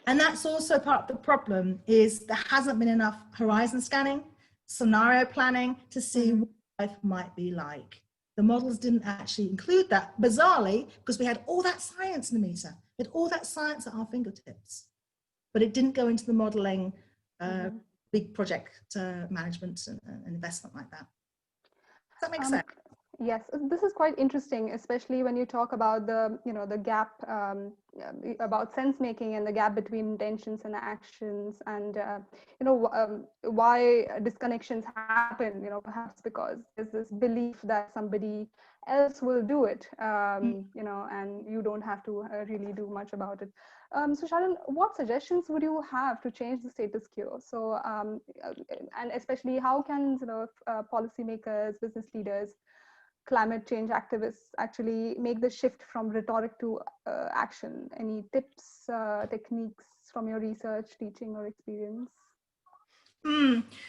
And that's also part of the problem, is there hasn't been enough horizon scanning, scenario planning to see what life might be like. The models didn't actually include that, bizarrely, because we had all that science, Namita. We had all that science at our fingertips, but it didn't go into the modeling, big project management and investment like that. Does that make sense? Yes, this is quite interesting, especially when you talk about the, the gap about sense making and the gap between intentions and actions, and why disconnections happen. Perhaps because there's this belief that somebody else will do it, and you don't have to really do much about it. So Sharon, what suggestions would you have to change the status quo? So, and especially how can policymakers, business leaders, climate change activists actually make the shift from rhetoric to action? Any tips, techniques from your research, teaching, or experience?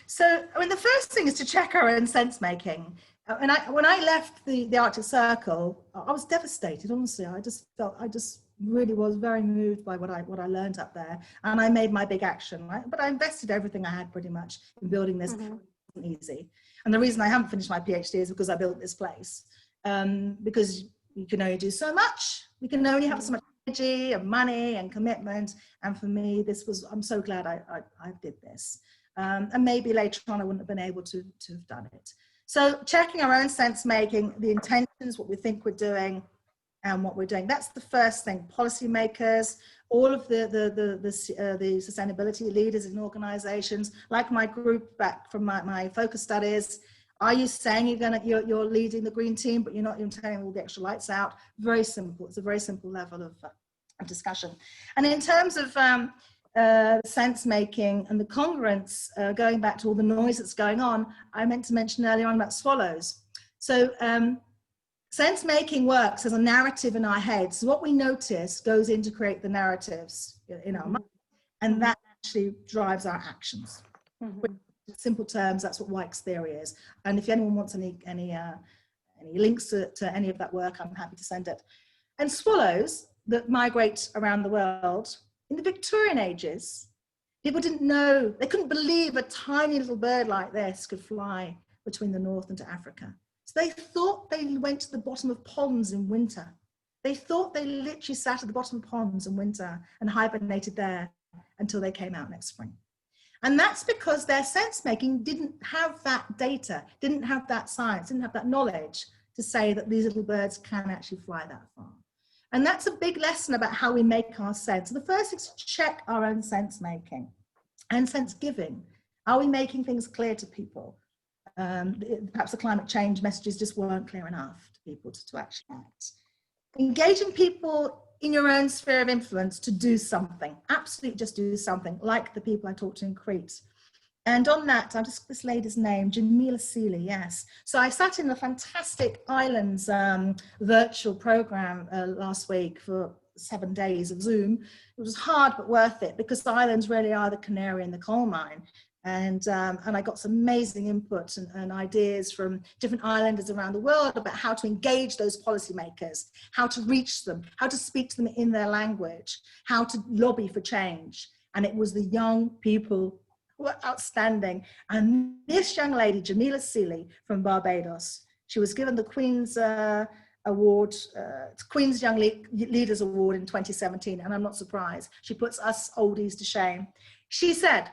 So, I mean, the first thing is to check our own sense making. And when I left the Arctic Circle, I was devastated. Honestly, I just really was very moved by what I learned up there, and I made my big action. Right? But I invested everything I had pretty much in building this. It wasn't easy. And the reason I haven't finished my PhD is because I built this place. Because you can only do so much. We can only have so much energy and money and commitment. And for me, I'm so glad I did this. And maybe later on, I wouldn't have been able to have done it. So checking our own sense making, the intentions, what we think we're doing, and what we're doing. That's the first thing. Policymakers, all of the sustainability leaders in organizations, like my group back from my focus studies. Are you saying you're leading the green team, but you're not even turning all the extra lights out? Very simple. It's a very simple level of discussion. And in terms of sense making and the congruence, going back to all the noise that's going on, I meant to mention earlier on about swallows. So sense making works as a narrative in our heads. So what we notice goes in to create the narratives in our mind, and that actually drives our actions. In simple terms, that's what White's theory is. And if anyone wants any links to any of that work, I'm happy to send it. And swallows that migrate around the world, in the Victorian ages, people didn't know, they couldn't believe a tiny little bird like this could fly between the North and to Africa. So they thought they went to the bottom of ponds in winter. They thought they literally sat at the bottom of ponds in winter and hibernated there until they came out next spring. And that's because their sense making didn't have that data, didn't have that science, didn't have that knowledge to say that these little birds can actually fly that far. And that's a big lesson about how we make our sense. So the first is to check our own sense making and sense giving. Are we making things clear to people? Perhaps the climate change messages just weren't clear enough to people to actually act. Engaging people in your own sphere of influence to do something, absolutely just do something, like the people I talked to in Crete. And on that, this lady's name, Jamila Seeley, yes. So I sat in the fantastic Islands virtual program last week for 7 days of Zoom. It was hard, but worth it, because the islands really are the canary in the coal mine. And I got some amazing input and ideas from different islanders around the world about how to engage those policymakers, how to reach them, how to speak to them in their language, how to lobby for change. And it was the young people who were outstanding. And this young lady, Jamila Seeley from Barbados, she was given the Queen's Award, Queen's Young Leaders Award in 2017. And I'm not surprised. She puts us oldies to shame. She said,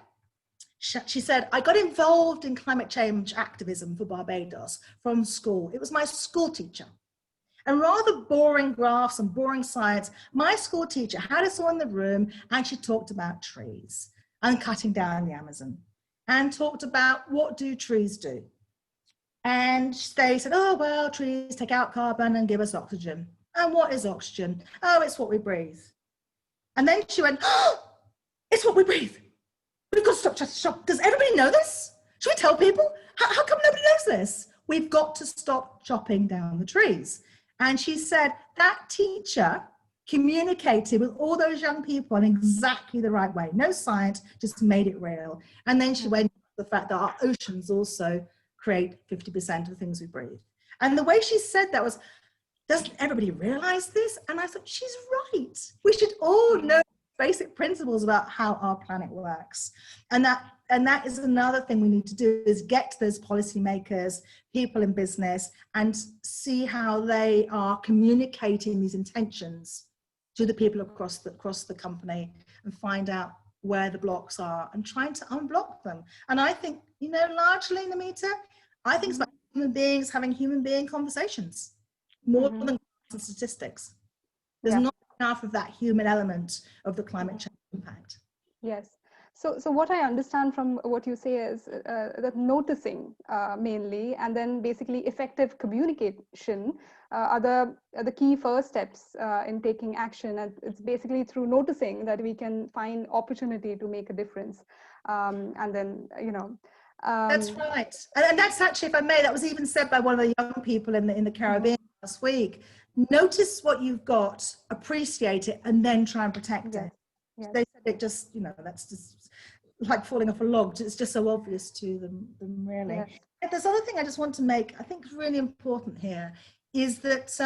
I got involved in climate change activism for Barbados from school. It was my school teacher. And rather boring graphs and boring science, my school teacher had us all in the room and she talked about trees and cutting down the Amazon and talked about what do trees do. And they said, oh, well, trees take out carbon and give us oxygen. And what is oxygen? Oh, it's what we breathe. And then she went, oh, it's what we breathe. We've got to stop. Does everybody know this? Should we tell people? How come nobody knows this? We've got to stop chopping down the trees. And she said that teacher communicated with all those young people in exactly the right way. No science, just made it real. And then she went to the fact that our oceans also create 50% of the things we breathe. And the way she said that was, Doesn't everybody realize this? And I thought, she's right. We should all know basic principles about how our planet works. And that is another thing we need to do, is get to those policymakers, people in business, and see how they are communicating these intentions to the people across the company, and find out where the blocks are and trying to unblock them. And I think, largely, Namita, I think it's about human beings having human being conversations more than statistics. There's not enough of that human element of the climate change impact. Yes. So what I understand from what you say is that noticing mainly, and then basically effective communication are the key first steps in taking action. And it's basically through noticing that we can find opportunity to make a difference. And then, that's right. And that's actually, if I may, that was even said by one of the young people in the Caribbean last week. Notice what you've got, appreciate it, and then try and protect it. Yes. They said it just, that's just like falling off a log. It's just so obvious to them really. Yes. And there's other thing I just want to make, I think is really important here, is that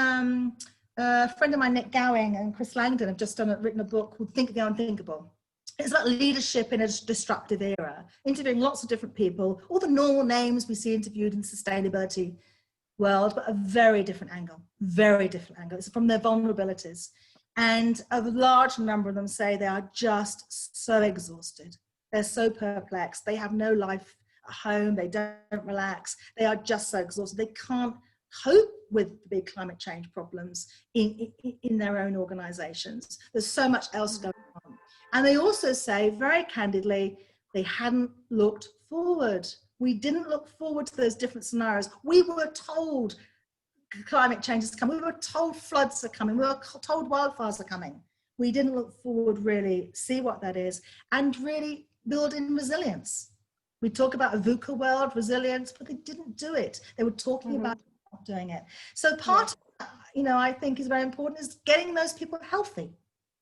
a friend of mine, Nick Gowing, and Chris Langdon have just written a book called Think the Unthinkable. It's about leadership in a disruptive era, interviewing lots of different people, all the normal names we see interviewed in sustainability world, but a very different angle. It's from their vulnerabilities. And a large number of them say they are just so exhausted. They're so perplexed. They have no life at home. They don't relax. They are just so exhausted. They can't cope with the big climate change problems in their own organizations. There's so much else going on. And they also say very candidly, they hadn't looked forward. We didn't look forward to those different scenarios. We were told climate change is coming. We were told floods are coming. We were told wildfires are coming. We didn't look forward, really see what that is, and really build in resilience. We talk about a VUCA world, resilience, but they didn't do it. They were talking about not doing it. So part of, I think is very important, is getting those people healthy,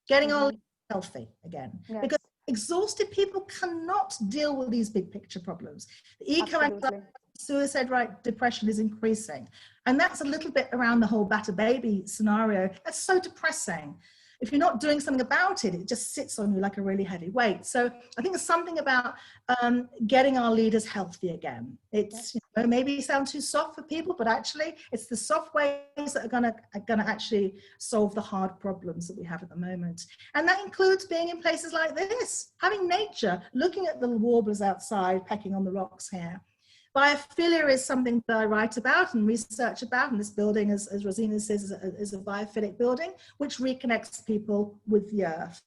getting our leaders healthy again. Yes. Because exhausted people cannot deal with these big picture problems. The eco-anxiety, suicide rate, depression is increasing. And that's a little bit around the whole batter baby scenario. That's so depressing. If you're not doing something about it, it just sits on you like a really heavy weight. So I think there's something about getting our leaders healthy again. It's maybe sound too soft for people, but actually it's the soft ways that are gonna actually solve the hard problems that we have at the moment. And that includes being in places like this, having nature, looking at the warblers outside, pecking on the rocks here. Biophilia is something that I write about and research about, and this building, as Rosina says, is a biophilic building, which reconnects people with the earth,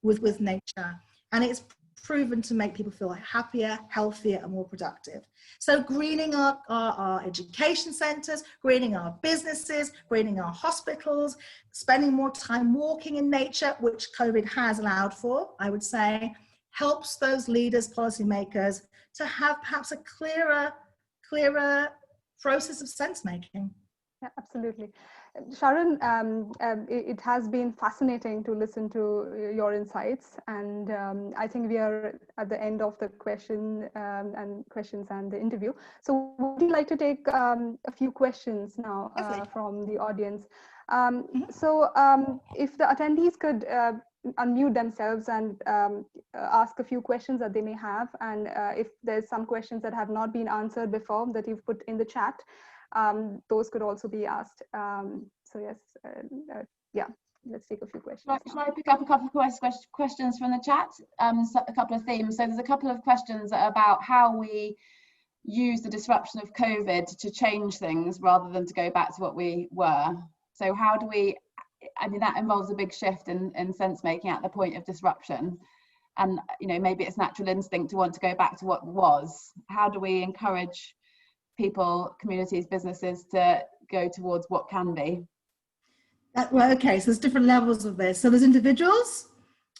with nature. And it's proven to make people feel happier, healthier, and more productive. So greening our education centres, greening our businesses, greening our hospitals, spending more time walking in nature, which COVID has allowed for, I would say, helps those leaders, policymakers, to have perhaps a clearer process of sense making. Yeah, absolutely. Sharon, it has been fascinating to listen to your insights, and I think we are at the end of the questions and the interview. So would you like to take a few questions now from the audience? So if the attendees could unmute themselves and ask a few questions that they may have, and if there's some questions that have not been answered before that you've put in the chat, those could also be asked. So yes, let's take a few questions. Shall I pick up a couple of questions from the chat? So a couple of themes. So there's a couple of questions about how we use the disruption of COVID to change things rather than to go back to what we were. So how do we, I mean, that involves a big shift in sense making at the point of disruption. And, maybe it's natural instinct to want to go back to what was. How do we encourage people, communities, businesses to go towards what can be? Well, okay, so there's different levels of this. So there's individuals,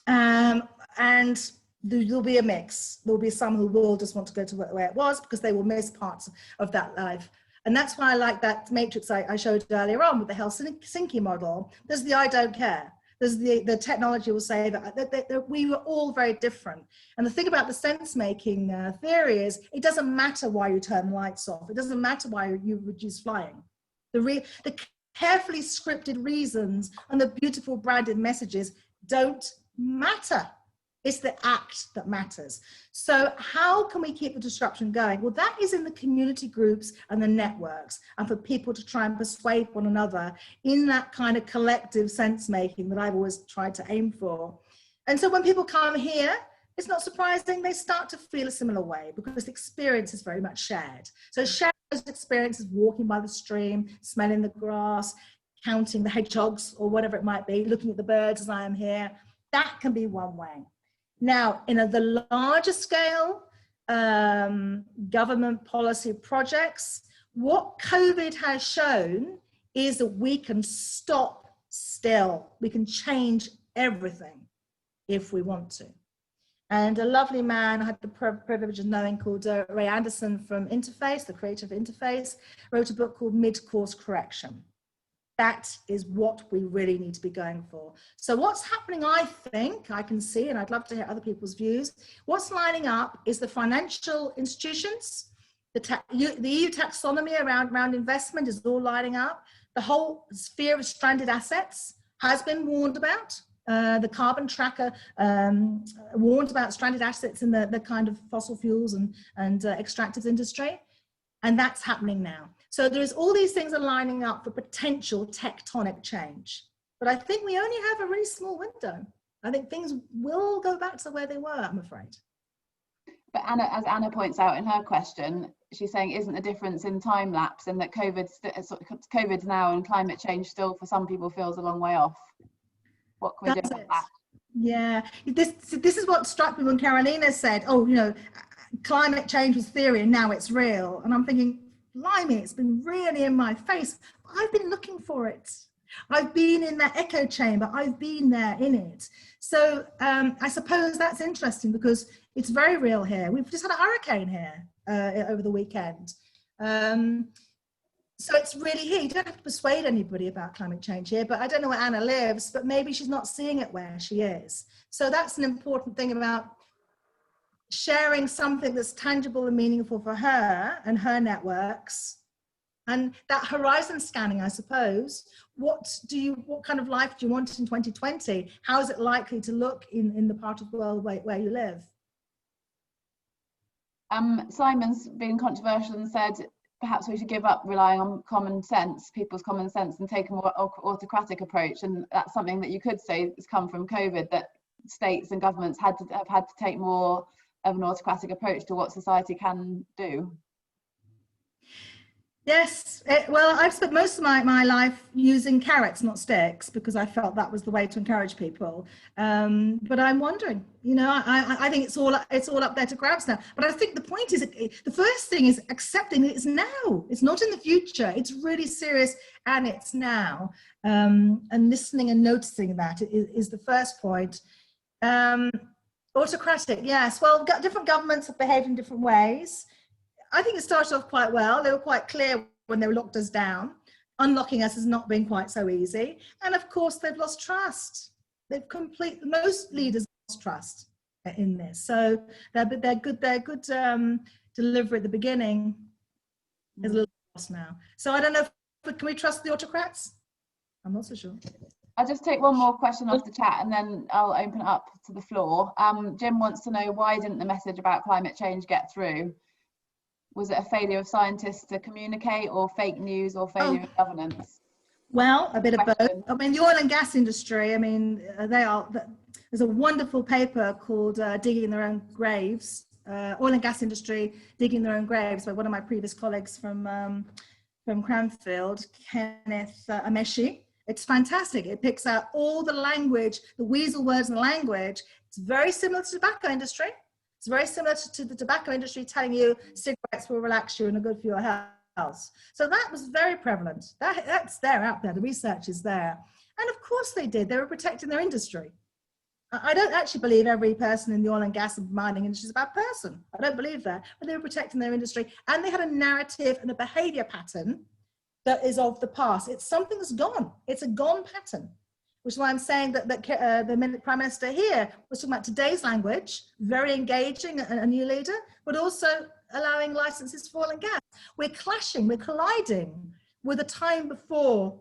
and there'll be a mix. There'll be some who will just want to go to where it was because they will miss parts of that life. And that's why I like that matrix I showed earlier on with the Helsinki model. There's the I don't care. There's the technology will say that we were all very different. And the thing about the sense-making theory is it doesn't matter why you turn the lights off. It doesn't matter why you reduce flying. The carefully scripted reasons and the beautiful branded messages don't matter. It's the act that matters. So how can we keep the disruption going? Well, that is in the community groups and the networks, and for people to try and persuade one another in that kind of collective sense making that I've always tried to aim for. And so when people come here, it's not surprising they start to feel a similar way, because the experience is very much shared. So sharing those experiences, walking by the stream, smelling the grass, counting the hedgehogs or whatever it might be, looking at the birds as I am here, that can be one way. Now, in the larger scale government policy projects, what COVID has shown is that we can stop still. We can change everything if we want to. And a lovely man I had the privilege of knowing, called Ray Anderson from Interface, the creator of Interface, wrote a book called Mid-Course Correction. That is what we really need to be going for. So what's happening, I think, I can see, and I'd love to hear other people's views, what's lining up is the financial institutions, the EU taxonomy around investment is all lining up. The whole sphere of stranded assets has been warned about. The carbon tracker warned about stranded assets in the kind of fossil fuels and extractives industry. And that's happening now. So there's all these things are lining up for potential tectonic change. But I think we only have a really small window. I think things will go back to where they were, I'm afraid. But Anna, as Anna points out in her question, she's saying, isn't the difference in time lapse, and that COVID's now and climate change still for some people feels a long way off? What can we do about that? Yeah, this is what struck me when Carolina said, oh, you know, climate change was theory and now it's real. And I'm thinking, blimey, it's been really in my face. I've been looking for it. I've been in that echo chamber. I've been there in it. So I suppose that's interesting because it's very real here. We've just had a hurricane here over the weekend. So it's really here. You don't have to persuade anybody about climate change here, but I don't know where Anna lives, but maybe she's not seeing it where she is. So that's an important thing about sharing something that's tangible and meaningful for her and her networks. And that horizon scanning, I suppose, what kind of life do you want in 2020? How is it likely to look in the part of the world where you live? Simon's been controversial and said perhaps we should give up relying on common sense, people's common sense, and take a more autocratic approach. And that's something that you could say has come from COVID, that states and governments have had to take more of an autocratic approach to what society can do. Yes, well, I've spent most of my life using carrots, not sticks, because I felt that was the way to encourage people. But I'm wondering, you know, I think it's all up there to grabs now. But I think the point is, the first thing is accepting that it's now. It's not in the future. It's really serious, and it's now. And listening and noticing that is the first point. Autocratic, yes. Well, different governments have behaved in different ways. I think it started off quite well. They were quite clear when they locked us down. Unlocking us has not been quite so easy. And of course, they've lost trust. Most leaders lost trust in this. So they're good delivery at the beginning. Is a little lost now. So I don't know, can we trust the autocrats? I'm not so sure. I'll just take one more question off the chat and then I'll open it up to the floor. Jim wants to know, why didn't the message about climate change get through? Was it a failure of scientists to communicate, or fake news, or failure of governance? Well, a bit of both. I mean, the oil and gas industry, I mean, there's a wonderful paper called Digging Their Own Graves, Oil and Gas Industry Digging Their Own Graves, by one of my previous colleagues from Cranfield, Kenneth Ameshi. It's fantastic. It picks out all the language, the weasel words and language. It's very similar to the tobacco industry. It's very similar to the tobacco industry telling you cigarettes will relax you and are good for your health. So that was very prevalent. That's there, out there. The research is there. And of course they did. They were protecting their industry. I don't actually believe every person in the oil and gas and mining industry is a bad person. I don't believe that. But they were protecting their industry. And they had a narrative and a behavior pattern that is of the past. It's something that's gone. It's a gone pattern. Which is why I'm saying that the Prime Minister here was talking about today's language, very engaging, a new leader, but also allowing licenses for oil and gas. We're clashing, we're colliding with a time before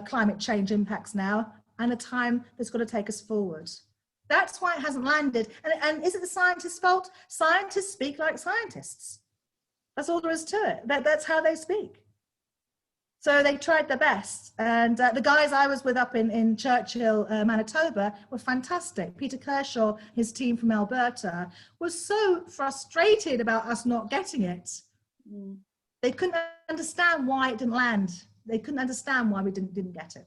climate change impacts now, and a time that's got to take us forward. That's why it hasn't landed. And is it the scientists' fault? Scientists speak like scientists. That's all there is to it. That's how they speak. So they tried their best. And the guys I was with up in Churchill, Manitoba, were fantastic. Peter Kershaw, his team from Alberta, was so frustrated about us not getting it. They couldn't understand why it didn't land. They couldn't understand why we didn't get it.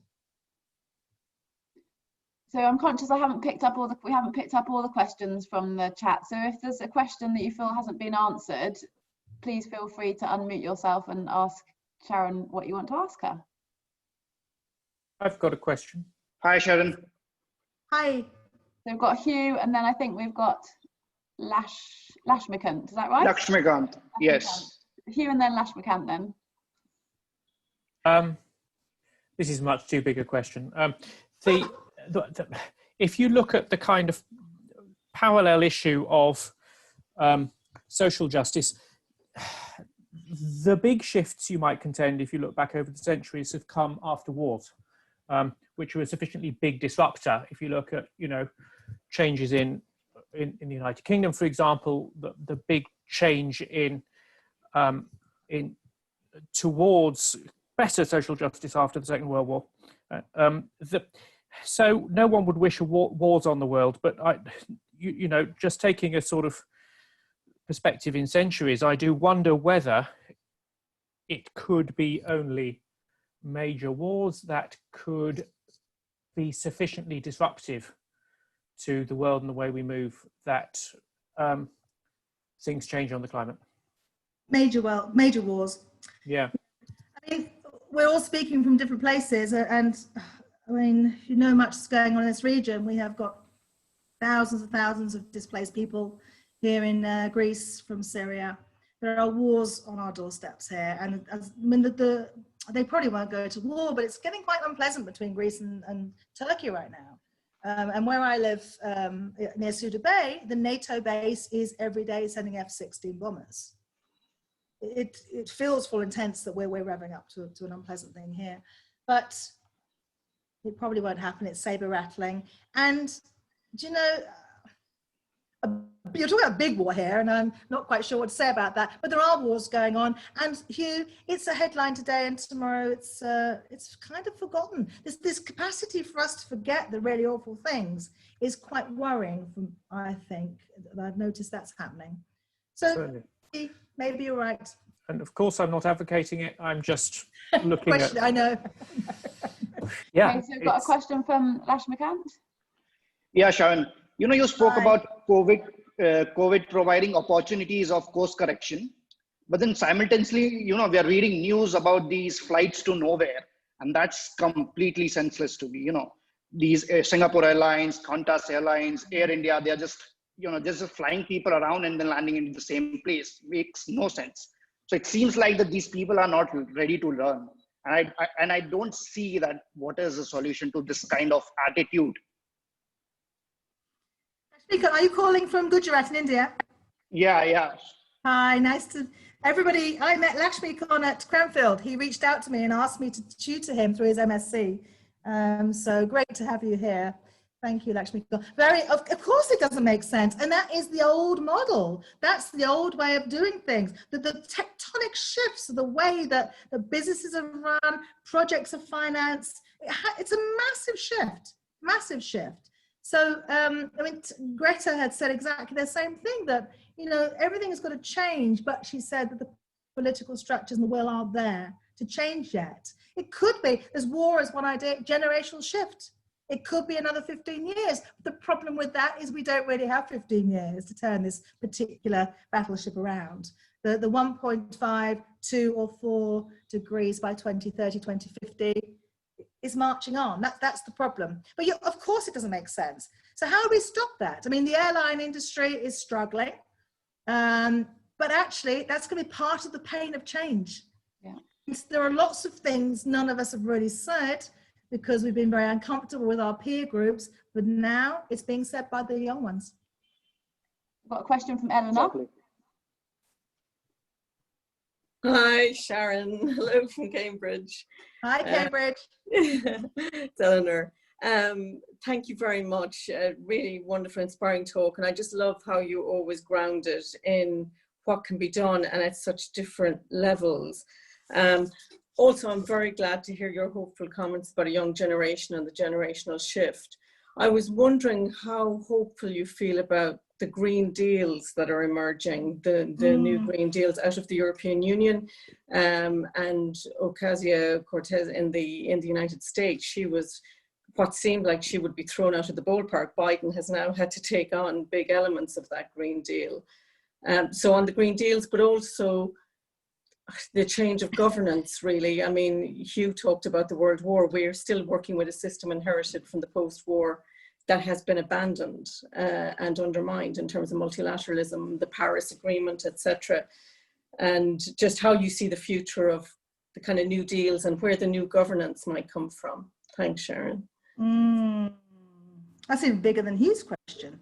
So I'm conscious we haven't picked up all the questions from the chat. So if there's a question that you feel hasn't been answered, please feel free to unmute yourself and ask Sharon what you want to ask her. I've got a question. Hi, Sharon. Hi. So we've got Hugh, and then I think we've got Lashmikant. Is that right? Lakshmikant, yes. Hugh and then Lashmikant then. This is much too big a question. If you look at the kind of parallel issue of social justice, the big shifts, you might contend, if you look back over the centuries, have come after wars, which were a sufficiently big disruptor. If you look at, changes in the United Kingdom, for example, the big change in towards better social justice after the Second World War. So no one would wish wars on the world, but just taking a sort of perspective in centuries, I do wonder whether it could be only major wars that could be sufficiently disruptive to the world and the way we move that things change on the climate. Major wars. Yeah. I mean, we're all speaking from different places, and I mean, much is going on in this region. We have got thousands and thousands of displaced people here in Greece from Syria. There are wars on our doorsteps here, and they probably won't go to war, but it's getting quite unpleasant between Greece and Turkey right now. And where I live, near Suda Bay, the NATO base is every day sending F-16 bombers. It feels full intense that we're revving up to an unpleasant thing here, but it probably won't happen. It's saber rattling. And you're talking about big war here, and I'm not quite sure what to say about that, but there are wars going on. And Hugh, it's a headline today, and tomorrow it's kind of forgotten. This capacity for us to forget the really awful things is quite worrying. I think I've noticed that's happening. So certainly. Maybe you're right. And of course, I'm not advocating it. I'm just looking at. I know. Yeah. Okay, so we've got a question from Lashmikant. Yeah, Sharon. You spoke about COVID providing opportunities of course correction, but then simultaneously, we are reading news about these flights to nowhere, and that's completely senseless to me. These Singapore Airlines, Qantas Airlines, Air India, they are just just flying people around and then landing into the same place. Makes no sense. So it seems like that these people are not ready to learn, and I don't see that what is the solution to this kind of attitude. Are you calling from Gujarat in India? Yeah. Hi, nice to everybody. I met Lakshmikant at Cranfield. He reached out to me and asked me to tutor him through his MSc. So great to have you here. Thank you, Lakshmikant. Of course it doesn't make sense. And that is the old model. That's the old way of doing things. The tectonic shifts, the way that the businesses are run, projects are financed, it's a massive shift. So, Greta had said exactly the same thing, that, everything has got to change, but she said that the political structures and the will aren't there to change yet. It could be, there's war as one idea, generational shift. It could be another 15 years. The problem with that is we don't really have 15 years to turn this particular battleship around. The 1.5, 2 or 4 degrees by 2030, 2050 is marching on. That's the problem. But of course it doesn't make sense. So how do we stop that? I mean, the airline industry is struggling, but actually that's going to be part of the pain of change. Yeah. There are lots of things none of us have really said, because we've been very uncomfortable with our peer groups, but now it's being said by the young ones. I've got a question from Eleanor. Exactly. Hi, Sharon. Hello from Cambridge. Hi, Cambridge. It's Eleanor. Thank you very much. Really wonderful, inspiring talk. And I just love how you always ground it in what can be done and at such different levels. Also, I'm very glad to hear your hopeful comments about a young generation and the generational shift. I was wondering how hopeful you feel about the green deals that are emerging, the new green deals out of the European Union, and Ocasio-Cortez in the United States. She was what seemed like she would be thrown out of the ballpark. Biden has now had to take on big elements of that green deal. So on the green deals, but also the change of governance, really. I mean, Hugh talked about the World War. We're still working with a system inherited from the post-war that has been abandoned and undermined in terms of multilateralism, the Paris Agreement, etc. And just how you see the future of the kind of new deals and where the new governance might come from. Thanks, Sharon. That's even bigger than Hugh's question.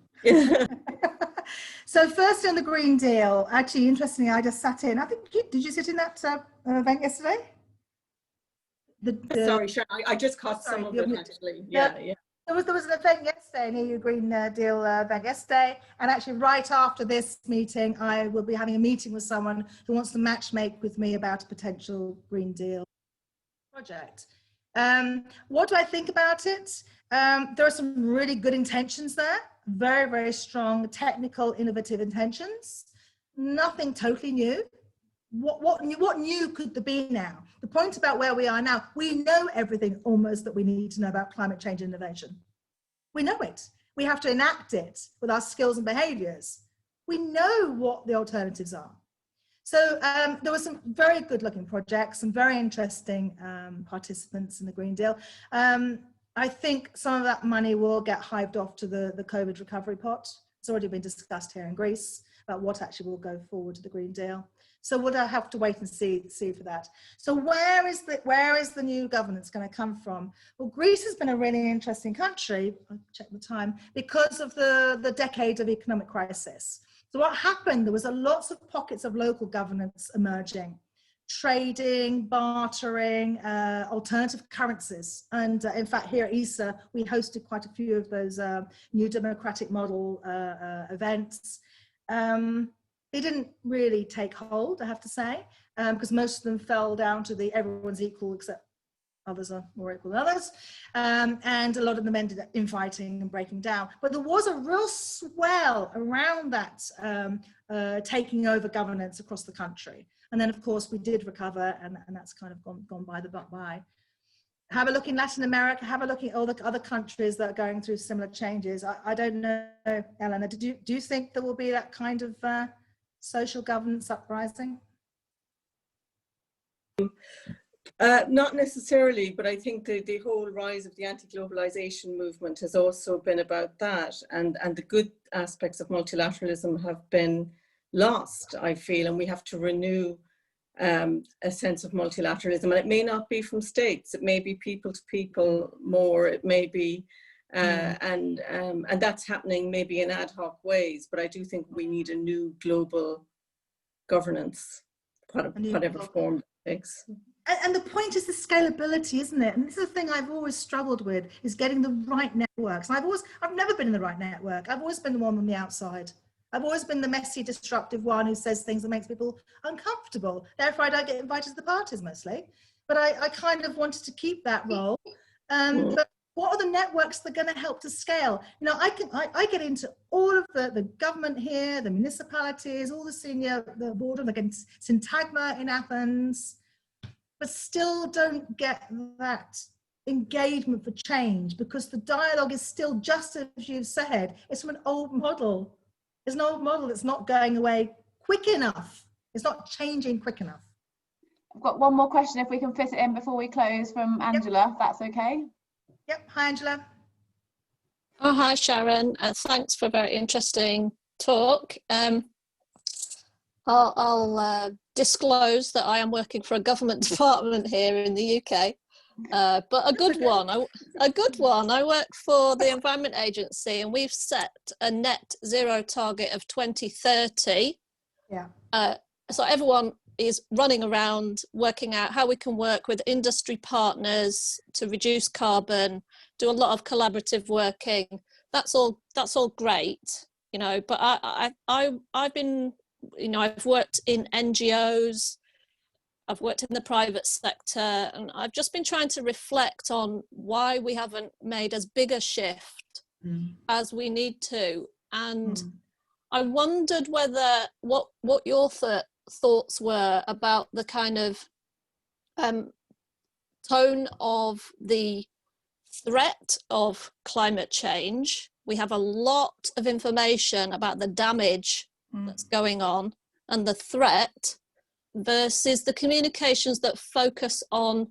So first on the Green Deal, actually, interestingly, I just sat in, I think, did you sit in that event yesterday? Sorry, Sharon, I just caught some of it, actually. Yeah. There was an event yesterday, an EU Green Deal event yesterday, and actually right after this meeting, I will be having a meeting with someone who wants to matchmake with me about a potential Green Deal project. What do I think about it? There are some really good intentions there, very, very strong technical, innovative intentions. Nothing totally new. What new could there be now? The point about where we are now, we know everything almost that we need to know about climate change innovation. We know it. We have to enact it with our skills and behaviours. We know what the alternatives are. So there were some very good looking projects, some very interesting participants in the Green Deal. I think some of that money will get hived off to the COVID recovery pot. It's already been discussed here in Greece about what actually will go forward to the Green Deal. So we'll have to wait and see for that. So where is the new governance going to come from? Well, Greece has been a really interesting country, I'll check the time, because of the decade of economic crisis. So what happened, there was lots of pockets of local governance emerging, trading, bartering, alternative currencies. And in fact, here at ESA, we hosted quite a few of those new democratic model events. They didn't really take hold, I have to say, because most of them fell down to the everyone's equal except others are more equal than others. And a lot of them ended up infighting and breaking down. But there was a real swell around that taking over governance across the country. And then, of course, we did recover, and that's kind of gone by the by. Have a look in Latin America, have a look at all the other countries that are going through similar changes. I don't know, Eleanor, do you think there will be that kind of social governance uprising? Not necessarily, but I think the whole rise of the anti-globalization movement has also been about that, and the good aspects of multilateralism have been lost, I feel, and we have to renew a sense of multilateralism. And it may not be from states, it may be people to people more, it may be and that's happening maybe in ad hoc ways, but I do think we need a new global governance, whatever form it takes. And the point is the scalability, isn't it? And this is the thing I've always struggled with, is getting the right networks. And I've never been in the right network. I've always been the one on the outside. I've always been the messy, disruptive one who says things that makes people uncomfortable. Therefore, I don't get invited to the parties mostly. But I kind of wanted to keep that role. But what are the networks that are going to help to scale? You know, I get into all of the government here, the municipalities, all the board, like in Syntagma in Athens, but still don't get that engagement for change, because the dialogue is still, just as you've said, it's from an old model. It's an old model that's not going away quick enough. It's not changing quick enough. I've got one more question, if we can fit it in before we close, from Angela, if that's okay. Yep, hi Angela. Oh, hi Sharon, thanks for a very interesting talk. I'll disclose that I am working for a government department here in the UK, but a good one. I work for the Environment Agency, and we've set a net zero target of 2030. Yeah. So everyone is running around working out how we can work with industry partners to reduce carbon, do a lot of collaborative working. That's all great, you know, but I've been, you know, I've worked in NGOs, I've worked in the private sector, and I've just been trying to reflect on why we haven't made as big a shift as we need to. And I wondered whether what your thoughts were about the kind of tone of the threat of climate change. We have a lot of information about the damage that's going on and the threat, versus the communications that focus on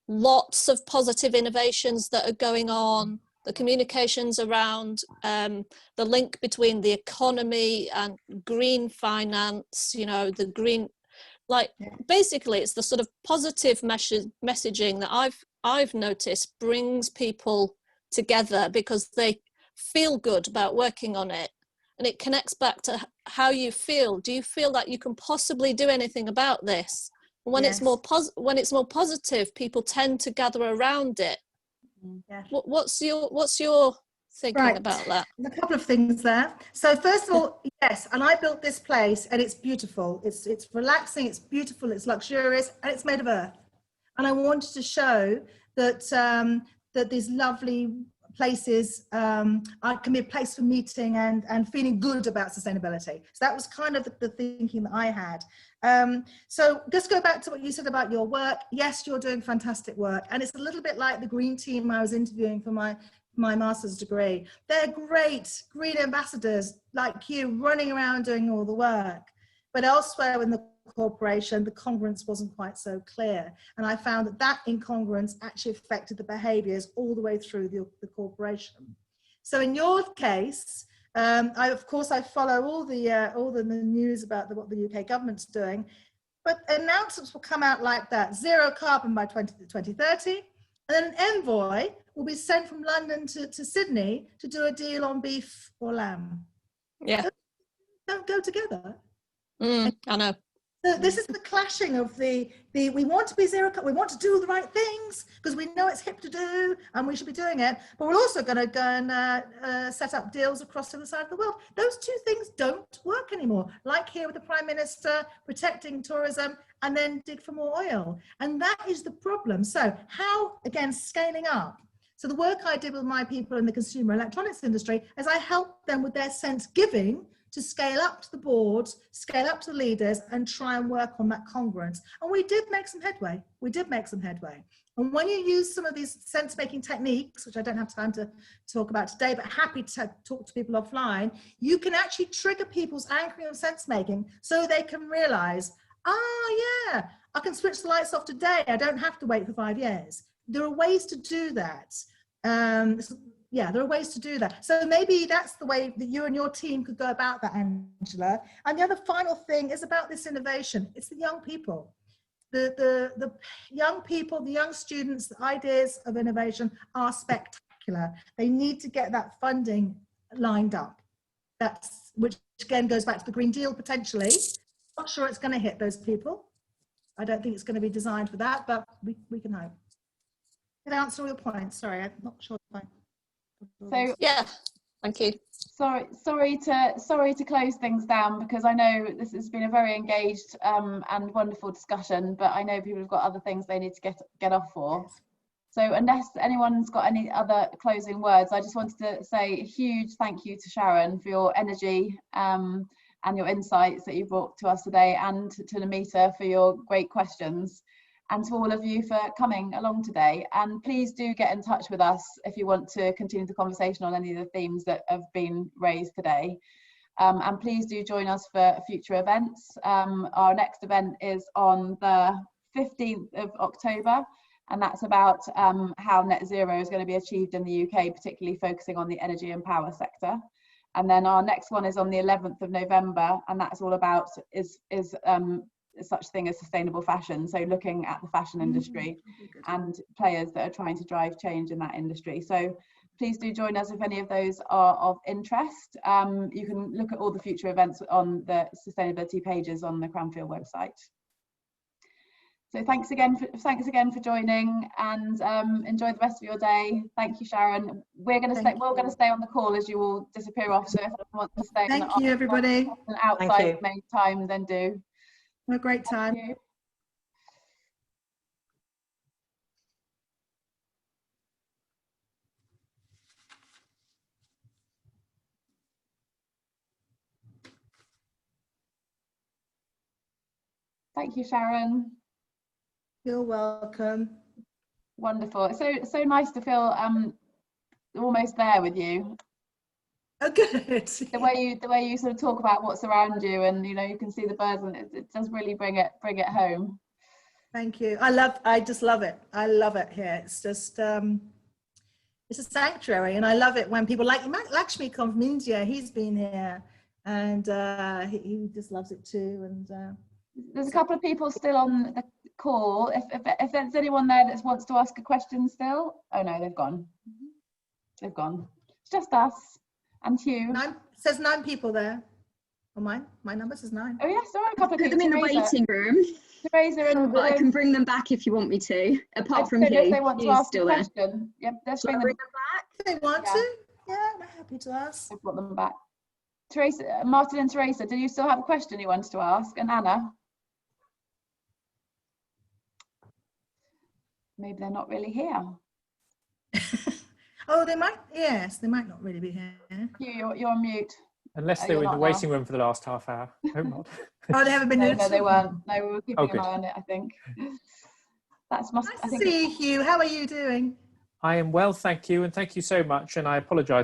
lots of positive innovations that are going on, the communications around the link between the economy and green finance, you know, the green, like, basically it's the sort of positive messaging that I've noticed brings people together because they feel good about working on it, and it connects back to how you feel. Do you feel that you can possibly do anything about this? When it's more positive, people tend to gather around it. Yes. What's your thinking about that? A couple of things there. So first of all, yes, and I built this place and it's beautiful. It's relaxing, it's beautiful, it's luxurious, and it's made of earth. And I wanted to show that that these lovely places can be a place for meeting and feeling good about sustainability. So that was kind of the thinking that I had. So just go back to what you said about your work. Yes, you're doing fantastic work. And it's a little bit like the green team I was interviewing for my master's degree. They're great green ambassadors like you, running around doing all the work. But elsewhere in the corporation, the congruence wasn't quite so clear. And I found that incongruence actually affected the behaviours all the way through the corporation. So in your case, of course I follow all the news about what the UK government's doing, but announcements will come out like that: zero carbon by 2030, and then an envoy will be sent from London to Sydney to do a deal on beef or lamb. Yeah, don't go together. I know. So this is the clashing of we want to be zero, we want to do the right things because we know it's hip to do and we should be doing it, but we're also going to go and set up deals across the other side of the world. Those two things don't work anymore, like here with the Prime Minister protecting tourism and then dig for more oil. And that is the problem. So how, again, scaling up? So the work I did with my people in the consumer electronics industry is I helped them with their sense giving to scale up to the boards, scale up to the leaders, and try and work on that congruence. And we did make some headway. And when you use some of these sense-making techniques, which I don't have time to talk about today, but happy to talk to people offline, you can actually trigger people's anchoring of sense-making so they can realize, yeah, I can switch the lights off today. I don't have to wait for 5 years. There are ways to do that. Yeah, there are ways to do that. So maybe that's the way that you and your team could go about that, Angela. And the other final thing is about this innovation. It's the young people. The young people, the young students, the ideas of innovation are spectacular. They need to get that funding lined up. Which again goes back to the Green Deal potentially. Not sure it's going to hit those people. I don't think it's going to be designed for that, but we can hope. Did I answer all your points? Sorry, I'm not sure if I... So yeah, thank you. Sorry to close things down, because I know this has been a very engaged and wonderful discussion, but I know people have got other things they need to get off for. So unless anyone's got any other closing words, I just wanted to say a huge thank you to Sharon for your energy and your insights that you brought to us today, and to Namita for your great questions, and to all of you for coming along today. And please do get in touch with us if you want to continue the conversation on any of the themes that have been raised today. And please do join us for future events. Our next event is on the 15th of October, and that's about how net zero is going to be achieved in the UK, particularly focusing on the energy and power sector. And then our next one is on the 11th of November, and that's all about such thing as sustainable fashion, so looking at the fashion industry and players that are trying to drive change in that industry. So please do join us if any of those are of interest. You can look at all the future events on the sustainability pages on the Cranfield website. So thanks again for joining, and enjoy the rest of your day. Thank you, Sharon. We're going to stay on the call as you all disappear off. So if anyone wants to stay, Thank you, everybody. Outside main time, then do. Have a great time. Thank you. Thank you, Sharon. You're welcome. Wonderful. It's so nice to feel almost there with you. Oh, good. The way you sort of talk about what's around you, and you can see the birds, and it does really bring it home. Thank you. I just love it. I love it here. It's just it's a sanctuary, and I love it when people like Lakshmi come from India. He's been here, and he just loves it too. And there's a couple of people still on the call. If there's anyone there that wants to ask a question still. Oh no, they've gone. They've gone. It's just us and Hugh. It says 9 people there. Oh, my number says 9. Oh yes, there are a couple of people. Put them in the waiting room. Teresa and but I can bring them back if you want me to. Apart from Hugh, if they want to Hugh's ask still a there. question. Yep, let's Shall I bring them back. If they want to, yeah, I'm happy to ask. I've got them back. Teresa, Martin and Teresa, do you still have a question you wanted to ask? And Anna? Maybe they're not really here. Oh, they might. Yes, they might not really be here. You're on mute. Unless they were in the waiting room for the last half hour. Hope not. Oh, they haven't been here. No, they weren't. No, we were keeping an good. eye on it, I think. Nice to see you, Hugh. How are you doing? I am well, thank you, and thank you so much. And I apologise